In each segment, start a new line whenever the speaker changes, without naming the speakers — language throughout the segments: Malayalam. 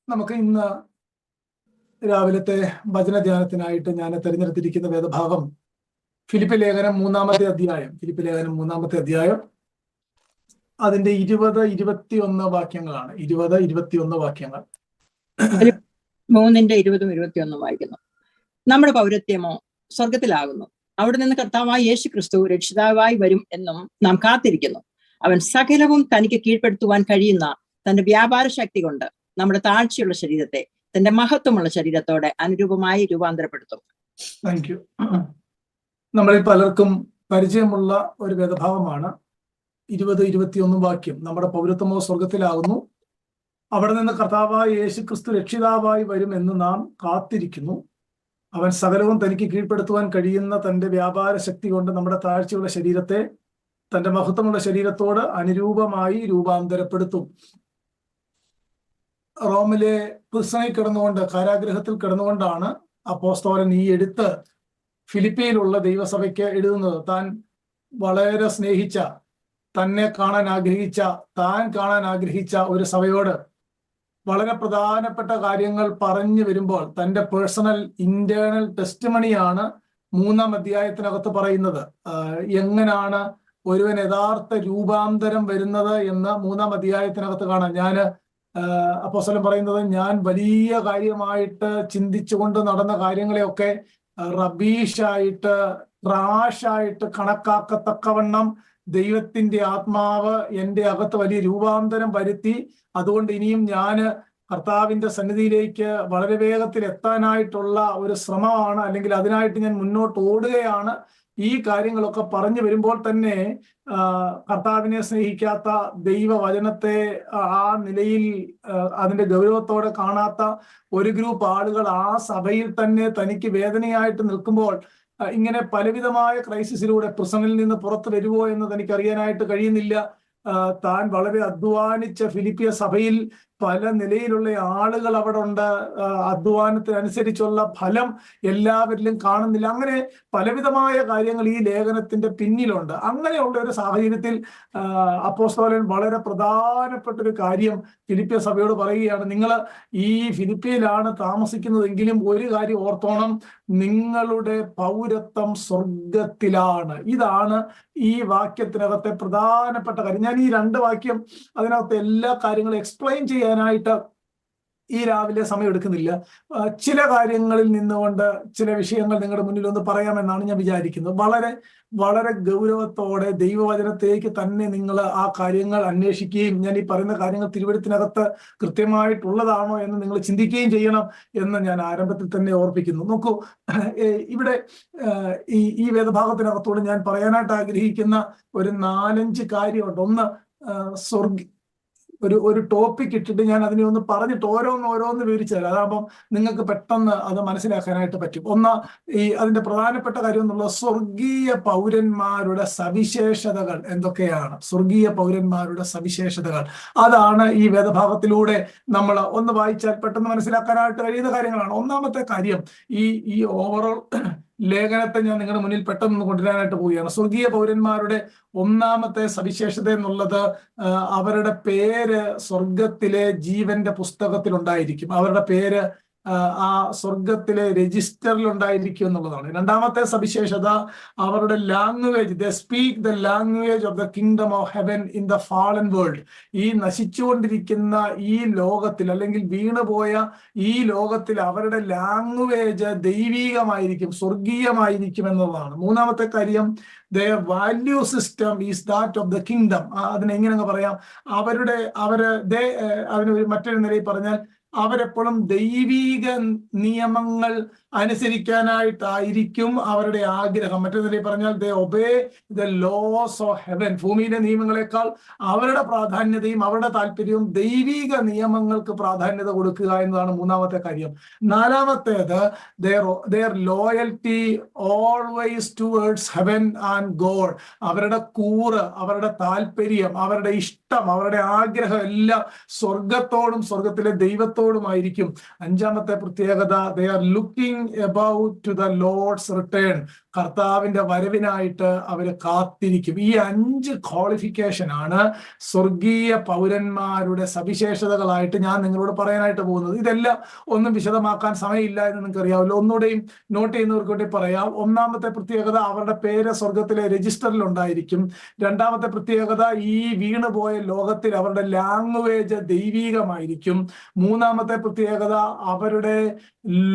നമുക്ക് ഇന്ന് രാവിലത്തെ വചനധ്യാനത്തിനായിട്ട് ഞാൻ തിരഞ്ഞെടുത്തിരിക്കുന്ന വേദഭാഗം ഫിലിപ്പ് ലേഖനം മൂന്നാമത്തെ അധ്യായം അതിന്റെ 20-21 വാക്യങ്ങളാണ്. 20-21 വാക്യങ്ങൾ.
3:20-21 വായിക്കുന്നു. നമ്മുടെ പൗരത്യമോ സ്വർഗത്തിലാകുന്നു. അവിടെ നിന്ന് കർത്താവായ യേശു ക്രിസ്തു രക്ഷിതാവായി വരും എന്നും നാം കാത്തിരിക്കുന്നു. അവൻ സകലവും തനിക്ക് കീഴ്പ്പെടുത്തുവാൻ കഴിയുന്ന തന്റെ വ്യാപാര ശക്തി കൊണ്ട് നമ്മുടെ താഴ്ചയുള്ള ശരീരത്തെ തന്റെ മഹത്വമുള്ള ശരീരത്തോടെ അനുരൂപമായി രൂപാന്തരപ്പെടുത്തും.
Thank you. നമ്മളിൽ പലർക്കും പരിചയമുള്ള ഒരു വേദഭാഗമാണ് 20-21 വാക്യം. നമ്മുടെ പൗരത്വമോ സ്വർഗത്തിലാകുന്നു. അവിടെ നിന്ന് കർത്താവായ യേശു ക്രിസ്തു രക്ഷിതാവായി വരും എന്ന് നാം കാത്തിരിക്കുന്നു. അവൻ സകലവും തനിക്ക് കീഴ്പ്പെടുത്തുവാൻ കഴിയുന്ന തന്റെ വ്യാപാര ശക്തി കൊണ്ട് നമ്മുടെ താഴ്ചയുള്ള ശരീരത്തെ തന്റെ മഹത്വമുള്ള ശരീരത്തോട് അനുരൂപമായി രൂപാന്തരപ്പെടുത്തും. റോമിലെ പ്രിസണിൽ കിടന്നുകൊണ്ട്, കാരാഗ്രഹത്തിൽ കിടന്നുകൊണ്ടാണ് അപ്പോസ്തലൻ ഈ എഴുത്ത് ഫിലിപ്പിയിലുള്ള ദൈവസഭയ്ക്ക് എഴുതുന്നത്. താൻ വളരെ സ്നേഹിച്ച, തന്നെ കാണാൻ ആഗ്രഹിച്ച ഒരു സഭയോട് വളരെ പ്രധാനപ്പെട്ട കാര്യങ്ങൾ പറഞ്ഞു വരുമ്പോൾ തന്റെ പേഴ്സണൽ ഇന്റേണൽ ടെസ്റ്റിമണിയാണ് 3-ാം അധ്യായത്തിനകത്ത് പറയുന്നത്. എങ്ങനെയാണ് ഒരുവൻ യഥാർത്ഥ രൂപാന്തരം വരുന്നത് എന്ന് 3-ാം അധ്യായത്തിനകത്ത് കാണാം. അപ്പോസ്തലൻ പറയുന്നത്, ഞാൻ വലിയ കാര്യമായിട്ട് ചിന്തിച്ചുകൊണ്ട് നടന്ന കാര്യങ്ങളെയൊക്കെ റബീഷായിട്ട്, ട്രാഷായിട്ട് കണക്കാക്കത്തക്കവണ്ണം ദൈവത്തിന്റെ ആത്മാവ് എൻ്റെ അകത്ത് വലിയ രൂപാന്തരം വരുത്തി. അതുകൊണ്ട് ഇനിയും ഞാൻ കർത്താവിന്റെ സന്നിധിയിലേക്ക് വളരെ വേഗത്തിൽ എത്താനായിട്ടുള്ള ഒരു ശ്രമമാണ്, അല്ലെങ്കിൽ അതിനായിട്ട് ഞാൻ മുന്നോട്ട് ഓടുകയാണ്. ഈ കാര്യങ്ങളൊക്കെ പറഞ്ഞു വരുമ്പോൾ തന്നെ കർത്താവിനെ സ്നേഹിക്കാത്ത, ദൈവവചനത്തെ ആ നിലയിൽ അതിന്റെ ഗൗരവത്തോടെ കാണാത്ത ഒരു ഗ്രൂപ്പ് ആളുകൾ ആ സഭയിൽ തന്നെ തനിക്ക് വേദനയായിട്ട് നിൽക്കുമ്പോൾ ഇങ്ങനെ പലവിധമായ ക്രൈസിസിലൂടെ പ്രിസണിൽ നിന്ന് പുറത്തു വരുമോ എന്ന് തനിക്ക് അറിയാനായിട്ട് കഴിയുന്നില്ല. താൻ വളരെ അധ്വാനിച്ച ഫിലിപ്പിയ സഭയിൽ പല നിലയിലുള്ള ആളുകൾ അവിടെ ഉണ്ട്. അധ്വാനത്തിനനുസരിച്ചുള്ള ഫലം എല്ലാവരിലും കാണുന്നില്ല. അങ്ങനെ പലവിധമായ കാര്യങ്ങൾ ഈ ലേഖനത്തിന്റെ പിന്നിലുണ്ട്. അങ്ങനെയുള്ള ഒരു സാഹചര്യത്തിൽ അപ്പോസ്തലൻ വളരെ പ്രധാനപ്പെട്ട ഒരു കാര്യം ഫിലിപ്പിയ സഭയോട് പറയുകയാണ്. നിങ്ങൾ ഈ ഫിലിപ്പിയിലാണ് താമസിക്കുന്നതെങ്കിലും ഒരു കാര്യം ഓർത്തോണം, നിങ്ങളുടെ പൗരത്വം സ്വർഗത്തിലാണ്. ഇതാണ് ഈ വാക്യത്തിനകത്തെ പ്രധാനപ്പെട്ട കാര്യം. ഞാൻ ഈ 2 വാക്യം അതിനകത്ത് എല്ലാ കാര്യങ്ങളും എക്സ്പ്ലെയിൻ ചെയ്യാനായിട്ട് ഈ രാവിലെ സമയം എടുക്കുന്നില്ല. ചില കാര്യങ്ങളിൽ നിന്നുകൊണ്ട് ചില വിഷയങ്ങൾ നിങ്ങളുടെ മുന്നിൽ ഒന്ന് പറയാമെന്നാണ് ഞാൻ വിചാരിക്കുന്നത്. വളരെ വളരെ ഗൗരവത്തോടെ ദൈവവചനത്തിലേക്ക് തന്നെ നിങ്ങൾ ആ കാര്യങ്ങൾ അന്വേഷിക്കുകയും, ഞാൻ ഈ പറയുന്ന കാര്യങ്ങൾ തിരുവെഴുത്തിനകത്ത് കൃത്യമായിട്ടുള്ളതാണോ എന്ന് നിങ്ങൾ ചിന്തിക്കുകയും ചെയ്യണം എന്ന് ഞാൻ ആരംഭത്തിൽ തന്നെ ഓർപ്പിക്കുന്നു. നോക്കൂ, ഇവിടെ ഈ വേദഭാഗത്തിനകത്തോട് ഞാൻ പറയാനായിട്ട് ആഗ്രഹിക്കുന്ന ഒരു 4-5 കാര്യമുണ്ട്. ഒന്ന്, ഒരു ടോപ്പിക് ഇട്ടിട്ട് ഞാൻ അതിനെ ഒന്ന് പറഞ്ഞിട്ട് ഓരോന്ന് വിവരിച്ചു തരാം. അതാകുമ്പം നിങ്ങൾക്ക് പെട്ടെന്ന് അത് മനസ്സിലാക്കാനായിട്ട് പറ്റും. അതിന്റെ പ്രധാനപ്പെട്ട കാര്യം എന്നുള്ളത് സ്വർഗീയ പൗരന്മാരുടെ സവിശേഷതകൾ എന്തൊക്കെയാണ്. സ്വർഗീയ പൗരന്മാരുടെ സവിശേഷതകൾ, അതാണ് ഈ വേദഭാഗത്തിലൂടെ നമ്മൾ ഒന്ന് വായിച്ചാൽ പെട്ടെന്ന് മനസ്സിലാക്കാനായിട്ട് കഴിയുന്ന കാര്യങ്ങളാണ്. ഒന്നാമത്തെ കാര്യം, ഈ ഓവറോൾ ലേഖനത്തെ ഞാൻ നിങ്ങളുടെ മുന്നിൽ പെട്ടെന്ന് കൊണ്ടുവരാനായിട്ട് പോവുകയാണ്. സ്വർഗീയ പൗരന്മാരുടെ ഒന്നാമത്തെ സവിശേഷത എന്നുള്ളത് അവരുടെ പേര് സ്വർഗത്തിലെ ജീവന്റെ പുസ്തകത്തിൽ ഉണ്ടായിരിക്കും. അവരുടെ പേര് ആ സ്വർഗത്തിലെ രജിസ്റ്ററിൽ ഉണ്ടായിരിക്കും എന്നുള്ളതാണ്. രണ്ടാമത്തെ സവിശേഷത, അവരുടെ language, they speak the language of the kingdom of heaven in the fallen world. ഈ നശിച്ചുകൊണ്ടിരിക്കുന്ന ഈ ലോകത്തിൽ, അല്ലെങ്കിൽ വീണുപോയ ഈ ലോകത്തിൽ അവരുടെ ലാംഗ്വേജ് ദൈവീകമായിരിക്കും, സ്വർഗീയമായിരിക്കും എന്നുള്ളതാണ്. മൂന്നാമത്തെ കാര്യം, their value system is that of the kingdom. അതിനെങ്ങനെ പറയാം, അതിന് മറ്റൊരു നിലയിൽ പറഞ്ഞാൽ അവരെപ്പോഴും ദൈവീക നിയമങ്ങൾ അനുസരിക്കാനായിട്ടായിരിക്കും അവരുടെ ആഗ്രഹം. മറ്റൊരു നിലയിൽ പറഞ്ഞാൽ they obey the laws of heaven. ഭൂമിയിലെ നിയമങ്ങളെക്കാൾ അവരുടെ പ്രാധാന്യതയും അവരുടെ താല്പര്യവും ദൈവിക നിയമങ്ങൾക്ക് പ്രാധാന്യത കൊടുക്കുക എന്നതാണ് മൂന്നാമത്തെ കാര്യം. നാലാമത്തേത്, their loyalty always towards heaven and God. അവരുടെ കൂറ്, അവരുടെ താല്പര്യം, അവരുടെ ഇഷ്ടം, അവരുടെ ആഗ്രഹം എല്ലാം സ്വർഗത്തോടും സ്വർഗത്തിലെ ദൈവത്തോടും ദൈവത്തോടുമായിരിക്കും. അഞ്ചാമത്തെ പ്രത്യേകത, they are looking about to the Lord's return. കർത്താവിന്റെ വരവിനായിട്ട് അവര് കാത്തിരിക്കും. ഈ 5 ക്വാളിഫിക്കേഷൻ ആണ് സ്വർഗീയ പൗരന്മാരുടെ സവിശേഷതകളായിട്ട് ഞാൻ നിങ്ങളോട് പറയാനായിട്ട് പോകുന്നത്. ഇതെല്ലാം ഒന്നും വിശദമാക്കാൻ സമയമില്ല എന്ന് നിങ്ങൾക്ക് അറിയാമല്ലോ. ഒന്നുകൂടെയും നോട്ട് ചെയ്യുന്നവർക്ക് വേണ്ടി പറയാം. ഒന്നാമത്തെ പ്രത്യേകത, അവരുടെ പേര് സ്വർഗത്തിലെ രജിസ്റ്ററിൽ ഉണ്ടായിരിക്കും. രണ്ടാമത്തെ പ്രത്യേകത, ഈ വീണുപോയ ലോകത്തിൽ അവരുടെ ലാംഗ്വേജ് ദൈവീകമായിരിക്കും. മൂന്നാമത്തെ പ്രത്യേകത, അവരുടെ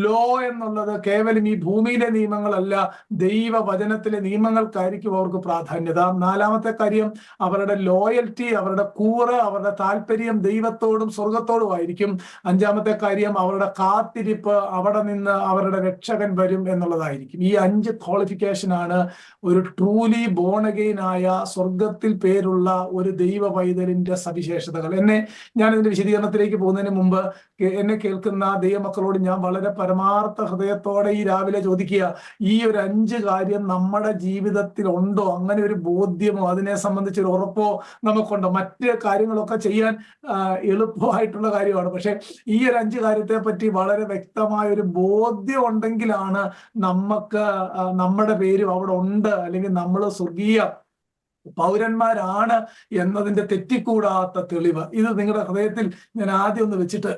ലോ എന്നുള്ളത് കേവലം ഈ ഭൂമിയിലെ നിയമങ്ങളല്ല, ദൈവവചനത്തിലെ നിയമങ്ങൾക്കായിരിക്കും അവർക്ക് പ്രാധാന്യത. നാലാമത്തെ കാര്യം, അവരുടെ ലോയൽറ്റി, അവരുടെ കൂറ്, അവരുടെ താല്പര്യം ദൈവത്തോടും സ്വർഗത്തോടും ആയിരിക്കും. അഞ്ചാമത്തെ കാര്യം, അവരുടെ കാത്തിരിപ്പ്, അവിടെ നിന്ന് അവരുടെ രക്ഷകൻ വരും എന്നുള്ളതായിരിക്കും. ഈ 5 ക്വാളിഫിക്കേഷൻ ആണ് ഒരു ട്രൂലി ബോൺ അഗെയിൻ ആയ സ്വർഗത്തിൽ പേരുള്ള ഒരു ദൈവ പൈതലിന്റെ സവിശേഷതകൾ. ഞാൻ ഇതിന്റെ വിശദീകരണത്തിലേക്ക് പോകുന്നതിന് മുമ്പ് എന്നെ കേൾക്കുന്ന ദൈവമക്കളോട് ഞാൻ വളരെ പരമാർത്ഥ ഹൃദയത്തോടെ ഈ രാവിലെ ചോദിക്കുക, ഈ ഒരു 5 കാര്യം നമ്മുടെ ജീവിതത്തിൽ ഉണ്ടോ? അങ്ങനെ ഒരു ബോധ്യമോ അതിനെ സംബന്ധിച്ചൊരു ഉറപ്പോ നമുക്കുണ്ടോ? മറ്റ് കാര്യങ്ങളൊക്കെ ചെയ്യാൻ എളുപ്പമായിട്ടുള്ള കാര്യമാണ്, പക്ഷെ ഈ ഒരു 5 കാര്യത്തെ പറ്റി വളരെ വ്യക്തമായ ഒരു ബോധ്യം ഉണ്ടെങ്കിലാണ് നമുക്ക് നമ്മുടെ പേരും അവിടെ ഉണ്ട്, അല്ലെങ്കിൽ നമ്മൾ സ്വർഗീയ പൗരന്മാരാണ് എന്നതിന്റെ തെറ്റിക്കൂടാത്ത തെളിവ്. ഇത് നിങ്ങളുടെ ഹൃദയത്തിൽ ഞാൻ ആദ്യം ഒന്ന് വെച്ചിട്ട്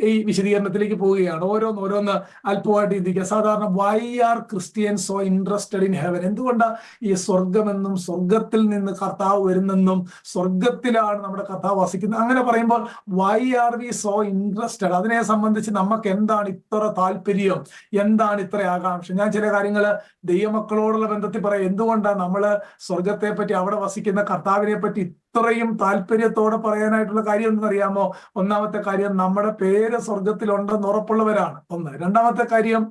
ഈ വിശദീകരണത്തിലേക്ക് പോവുകയാണ്. ഓരോന്ന് അല്പമായിട്ട് ചിന്തിക്കുക. സാധാരണ why are Christians so interested in heaven? എന്തുകൊണ്ടാണ് ഈ സ്വർഗമെന്നും സ്വർഗത്തിൽ നിന്ന് കർത്താവ് വരുന്നെന്നും സ്വർഗത്തിലാണ് നമ്മുടെ കർത്താവ് വസിക്കുന്നത് അങ്ങനെ പറയുമ്പോൾ why are we so interested? അതിനെ സംബന്ധിച്ച് നമുക്ക് എന്താണ് ഇത്ര താല്പര്യം, എന്താണ് ഇത്ര ആകാംക്ഷ? ഞാൻ ചില കാര്യങ്ങൾ ദൈവമക്കളോടുള്ള ബന്ധത്തിൽ പറയാം. എന്തുകൊണ്ടാണ് നമ്മള് സ്വർഗത്തെ പറ്റി, അവിടെ വസിക്കുന്ന കർത്താവിനെ പറ്റി ഇത്രയും താല്പര്യത്തോടെ പറയാനായിട്ടുള്ള കാര്യം എന്തെന്നറിയാമോ? ഒന്നാമത്തെ കാര്യം, നമ്മുടെ പേര് സ്വർഗത്തിലുണ്ടെന്ന് ഉറപ്പുള്ളവരാണ്. ഒന്ന്. രണ്ടാമത്തെ കാര്യം,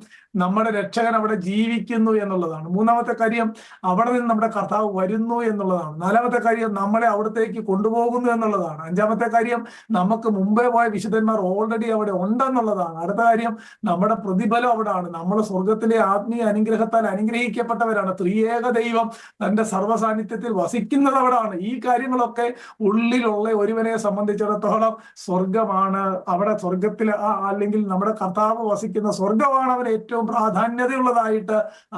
നമ്മുടെ രക്ഷകൻ അവിടെ ജീവിക്കുന്നു എന്നുള്ളതാണ്. മൂന്നാമത്തെ കാര്യം, അവിടെ നിന്ന് നമ്മുടെ കർത്താവ് വരുന്നു എന്നുള്ളതാണ്. നാലാമത്തെ കാര്യം, നമ്മളെ അവിടത്തേക്ക് കൊണ്ടുപോകുന്നു എന്നുള്ളതാണ്. അഞ്ചാമത്തെ കാര്യം, നമുക്ക് മുമ്പേ പോയ വിശുദ്ധന്മാർ ഓൾറെഡി അവിടെ ഉണ്ടെന്നുള്ളതാണ്. അടുത്ത കാര്യം, നമ്മുടെ പ്രതിഫലം അവിടാണ്. നമ്മൾ സ്വർഗത്തിലെ ആത്മീയ അനുഗ്രഹത്താൽ അനുഗ്രഹിക്കപ്പെട്ടവരാണ്. ത്രിയേക ദൈവം തന്റെ സർവ്വസാന്നിധ്യത്തിൽ വസിക്കുന്നത് അവിടാണ്. ഈ കാര്യങ്ങളൊക്കെ ഉള്ളിലുള്ള ഒരുവനെ സംബന്ധിച്ചിടത്തോളം സ്വർഗമാണ് അവിടെ, സ്വർഗത്തിൽ അല്ലെങ്കിൽ നമ്മുടെ കർത്താവ് വസിക്കുന്ന സ്വർഗമാണ് അവൻ ഏറ്റവും പ്രാധാന്യതയുള്ളതായിട്ട്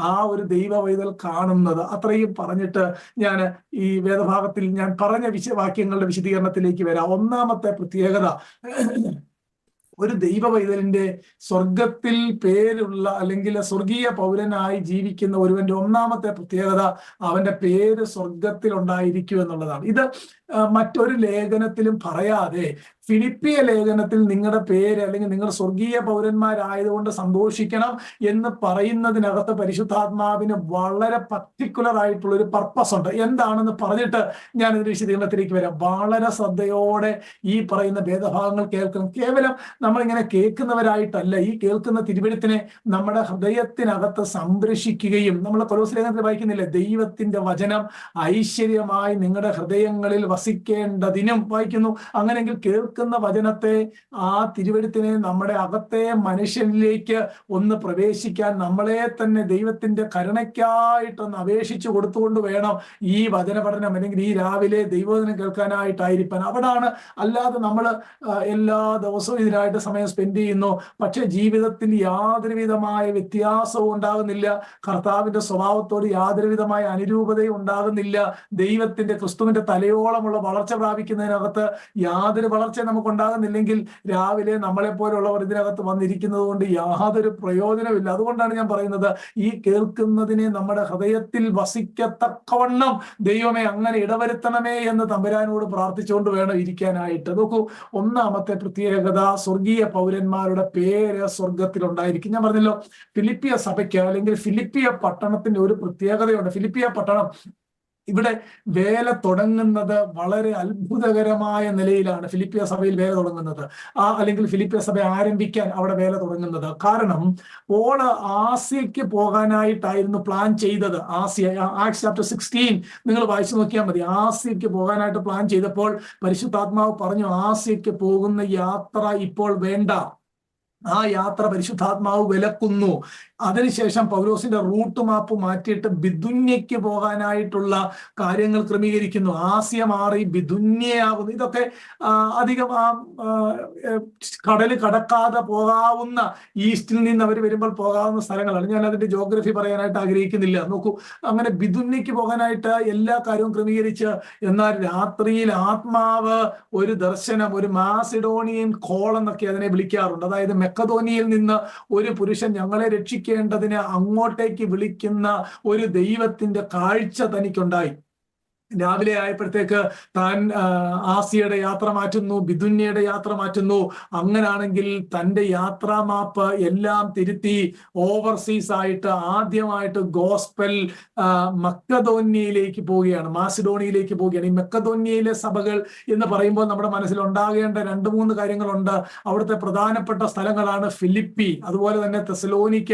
ആ ഒരു ദൈവ പൈതൽ കാണുന്നത്. അത്രയും പറഞ്ഞിട്ട് ഞാൻ ഈ വേദഭാഗത്തിൽ ഞാൻ പറഞ്ഞ വാക്യങ്ങളുടെ വിശദീകരണത്തിലേക്ക് വരാം. ഒന്നാമത്തെ പ്രത്യേകത, ഒരു ദൈവ പൈതലിന്റെ സ്വർഗത്തിൽ പേരുള്ള അല്ലെങ്കിൽ സ്വർഗീയ പൗരനായി ജീവിക്കുന്ന ഒരുവന്റെ ഒന്നാമത്തെ പ്രത്യേകത, അവന്റെ പേര് സ്വർഗത്തിൽ ഉണ്ടായിരിക്കും എന്നുള്ളതാണ്. ഇത് മറ്റൊരു ലേഖനത്തിലും പറയാതെ ഫിലിപ്പിയ ലേഖനത്തിൽ നിങ്ങളുടെ പേര് അല്ലെങ്കിൽ നിങ്ങൾ സ്വർഗീയ പൗരന്മാരായതുകൊണ്ട് സന്തോഷിക്കണം എന്ന് പറയുന്നതിനകത്ത് പരിശുദ്ധാത്മാവിന് വളരെ പർട്ടിക്കുലർ ആയിട്ടുള്ള ഒരു പർപ്പസ് ഉണ്ട്. എന്താണെന്ന് പറഞ്ഞിട്ട് ഞാൻ ഇതിന്റെ വിശദീകരണത്തിലേക്ക് വരാം. വളരെ ശ്രദ്ധയോടെ ഈ പറയുന്ന ഭേദഭാഗങ്ങൾ കേൾക്കണം. കേവലം നമ്മളിങ്ങനെ കേൾക്കുന്നവരായിട്ടല്ല, ഈ കേൾക്കുന്ന തിരുവെഴുത്തിനെ നമ്മുടെ ഹൃദയത്തിനകത്ത് സംരക്ഷിക്കുകയും, നമ്മൾ കൊലോസ്യ ലേഖനത്തിൽ വായിക്കുന്നില്ലേ, ദൈവത്തിന്റെ വചനം ഐശ്വര്യമായി നിങ്ങളുടെ ഹൃദയങ്ങളിൽ വസിക്കേണ്ടതിനും വായിക്കുന്നു. അങ്ങനെയെങ്കിൽ കേൾക്കുന്ന വചനത്തെ, ആ തിരുവെഴുത്തിനെ നമ്മുടെ അകത്തെ മനുഷ്യനിലേക്ക് ഒന്ന് പ്രവേശിക്കാൻ നമ്മളെ തന്നെ ദൈവത്തിന്റെ കരുണയ്ക്കായിട്ടൊന്ന് അപേക്ഷിച്ചു കൊടുത്തുകൊണ്ട് വേണം ഈ വചന പഠനം അല്ലെങ്കിൽ ഈ രാവിലെ ദൈവവചനം കേൾക്കാനായിട്ടായിരിക്കാൻ. അവിടാണ്. അല്ലാതെ നമ്മൾ എല്ലാ ദിവസവും ഇതിനായിട്ട് സമയം സ്പെൻഡ് ചെയ്യുന്നു, പക്ഷെ ജീവിതത്തിൽ യാതൊരു വിധമായ വ്യത്യാസവും ഉണ്ടാകുന്നില്ല, കർത്താവിന്റെ സ്വഭാവത്തോട് യാതൊരു വിധമായ അനുരൂപതയും ഉണ്ടാകുന്നില്ല, ദൈവത്തിന്റെ ക്രിസ്തുവിന്റെ തലയോളമുള്ള വളർച്ച പ്രാപിക്കുന്നതിനകത്ത് യാതൊരു വളർച്ച നമുക്ക് ഉണ്ടാകുന്നില്ലെങ്കിൽ രാവിലെ നമ്മളെപ്പോലുള്ളവർ ഇതിനകത്ത് വന്നിരിക്കുന്നത് കൊണ്ട് യാതൊരു പ്രയോജനമില്ല. അതുകൊണ്ടാണ് ഞാൻ പറയുന്നത്, ഈ കേൾക്കുന്നതിനെ നമ്മുടെ ഹൃദയത്തിൽ വസിക്കത്തക്കവണ്ണം ദൈവമേ അങ്ങനെ ഇടവരുത്തണമേ എന്ന് തമ്പുരാനോട് പ്രാർത്ഥിച്ചുകൊണ്ട് വേണം ഇരിക്കാനായിട്ട്. നോക്കൂ, ഒന്നാമത്തെ പ്രത്യേകത, സ്വർഗീയ പൗരന്മാരുടെ പേര് സ്വർഗത്തിലുണ്ടായിരിക്കും. ഞാൻ പറഞ്ഞല്ലോ, ഫിലിപ്പിയ സഭയ്ക്ക് അല്ലെങ്കിൽ ഫിലിപ്പിയ പട്ടണത്തിന്റെ ഒരു പ്രത്യേകതയുണ്ട്. ഫിലിപ്പിയ പട്ടണം ഇവിടെ വേല തുടങ്ങുന്നത് വളരെ അത്ഭുതകരമായ നിലയിലാണ്. ഫിലിപ്പിയ സഭയിൽ വേല തുടങ്ങുന്നത്, അല്ലെങ്കിൽ ഫിലിപ്പിയ സഭ ആരംഭിക്കാൻ അവിടെ വേല തുടങ്ങുന്നത്. കാരണം പോൾ ആസിയക്ക് പോകാനായിട്ടായിരുന്നു പ്ലാൻ ചെയ്തത്. ആസിയ, ആക്ട്സ് ചാപ്റ്റർ 16 നിങ്ങൾ വായിച്ചു നോക്കിയാൽ മതി. ആസിയക്ക് പോകാനായിട്ട് പ്ലാൻ ചെയ്തപ്പോൾ പരിശുദ്ധാത്മാവ് പറഞ്ഞു, ആസിയക്ക് പോകുന്ന യാത്ര ഇപ്പോൾ വേണ്ട, ആ യാത്ര പരിശുദ്ധാത്മാവ് വിലക്കുന്നു. അതിനുശേഷം പൗലോസിന്റെ റൂട്ട് മാപ്പ് മാറ്റിയിട്ട് ബിദുന്യയ്ക്ക് പോകാനായിട്ടുള്ള കാര്യങ്ങൾ ക്രമീകരിക്കുന്നു. ആസ്യ മാറി ബിദുന്യയാകുന്നു. ഇതൊക്കെ അധികം കടല് കടക്കാതെ പോകാവുന്ന, ഈസ്റ്റിൽ നിന്ന് അവർ വരുമ്പോൾ പോകാവുന്ന സ്ഥലങ്ങളാണ്. ഞാൻ അതിന്റെ ജോഗ്രഫി പറയാനായിട്ട് ആഗ്രഹിക്കുന്നില്ല. നോക്കൂ, അങ്ങനെ ബിദുന്യയ്ക്ക് പോകാനായിട്ട് എല്ലാ കാര്യവും ക്രമീകരിച്ച്, എന്നാൽ രാത്രിയിൽ ആത്മാവ് ഒരു ദർശനം, ഒരു മാസിഡോണിയൻ കോൾ എന്നൊക്കെ അതിനെ വിളിക്കാറുണ്ട്. അതായത് മെക്കദോനിയയിൽ നിന്ന് ഒരു പുരുഷൻ ഞങ്ങളെ രക്ഷിക്കേണ്ടതിന് അങ്ങോട്ടേക്ക് വിളിക്കുന്ന ഒരു ദൈവത്തിന്റെ കാഴ്ച തനിക്കുണ്ടായി. രാവിലെ ആയപ്പോഴത്തേക്ക് താൻ ആസിയയുടെ യാത്ര മാറ്റുന്നു, ബിദുന്യയുടെ യാത്ര മാറ്റുന്നു. അങ്ങനാണെങ്കിൽ തൻ്റെ യാത്രാ മാപ്പ് എല്ലാം തിരുത്തി ഓവർസീസ് ആയിട്ട് ആദ്യമായിട്ട് ഗോസ്പൽ മക്കദോന്യയിലേക്ക് പോവുകയാണ്, മാസിഡോണിയയിലേക്ക് പോവുകയാണ്. ഈ മക്കദോന്യയിലെ സഭകൾ എന്ന് പറയുമ്പോൾ നമ്മുടെ മനസ്സിൽ ഉണ്ടാകേണ്ട 2-3 കാര്യങ്ങളുണ്ട്. അവിടുത്തെ പ്രധാനപ്പെട്ട സ്ഥലങ്ങളാണ് ഫിലിപ്പി, അതുപോലെ തന്നെ തെസലോനിക്ക,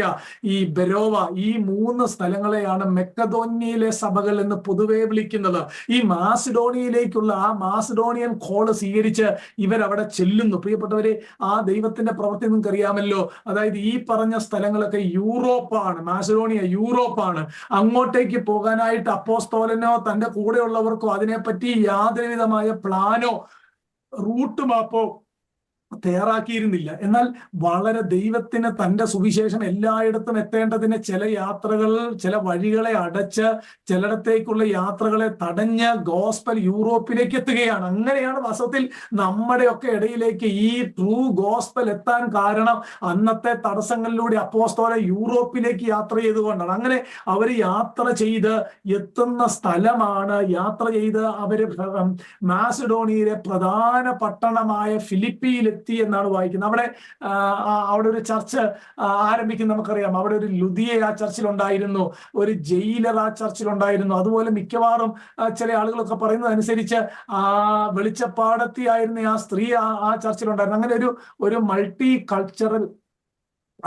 ഈ ബെരോവ. ഈ 3 സ്ഥലങ്ങളെയാണ് മക്കദോന്യയിലെ സഭകൾ എന്ന് പൊതുവെ വിളിക്കുന്നത്. ഈ മാസിഡോണിയയിലേക്കുള്ള ആ മാസിഡോണിയൻ കോള് സ്വീകരിച്ച് ഇവരവിടെ ചെല്ലുന്നു. പ്രിയപ്പെട്ടവരെ, ആ ദൈവത്തിന്റെ പ്രവൃത്തി നിങ്ങൾക്ക് അറിയാമല്ലോ. അതായത് ഈ പറഞ്ഞ സ്ഥലങ്ങളൊക്കെ യൂറോപ്പാണ്. മാസിഡോണിയ യൂറോപ്പാണ്. അങ്ങോട്ടേക്ക് പോകാനായിട്ട് അപ്പോസ്തോലനോ തന്റെ കൂടെയുള്ളവർക്കോ അതിനെപ്പറ്റി യാതൊരു വിധമായ പ്ലാനോ റൂട്ട് മാപ്പോ തയ്യാറാക്കിയിരുന്നില്ല. എന്നാൽ വളരെ ദൈവത്തിന് തന്റെ സുവിശേഷം എല്ലായിടത്തും എത്തേണ്ടതിന് ചില യാത്രകൾ, ചില വഴികളെ അടച്ച്, ചിലയിടത്തേക്കുള്ള യാത്രകളെ തടഞ്ഞ് ഗോസ്പൽ യൂറോപ്പിലേക്ക് എത്തുകയാണ്. അങ്ങനെയാണ് വാസ്തവത്തിൽ നമ്മുടെയൊക്കെ ഇടയിലേക്ക് ഈ ട്രൂ ഗോസ്പൽ എത്താൻ കാരണം അന്നത്തെ തടസ്സങ്ങളിലൂടെ അപ്പോസ്തലൻ യൂറോപ്പിലേക്ക് യാത്ര ചെയ്തുകൊണ്ടാണ്. അങ്ങനെ അവർ യാത്ര ചെയ്ത് എത്തുന്ന സ്ഥലമാണ്, യാത്ര ചെയ്ത് അവര് മാസിഡോണിയയിലെ പ്രധാന പട്ടണമായ ഫിലിപ്പിയിൽ എത്തി എന്നാണ് വായിക്കുന്നത്. അവിടെ ഒരു ചർച്ച് ആരംഭിക്കും, നമുക്കറിയാം. അവിടെ ഒരു ലുദിയ ആ ചർച്ചിലുണ്ടായിരുന്നു, ഒരു ജയിലർ ആ ചർച്ചിലുണ്ടായിരുന്നു. അതുപോലെ മിക്കവാറും ചില ആളുകളൊക്കെ പറയുന്നത് അനുസരിച്ച് വെളിച്ചപ്പാടത്തിയായിരുന്ന ആ സ്ത്രീ ആ ചർച്ചിലുണ്ടായിരുന്നു. അങ്ങനെ ഒരു മൾട്ടി കൾച്ചറൽ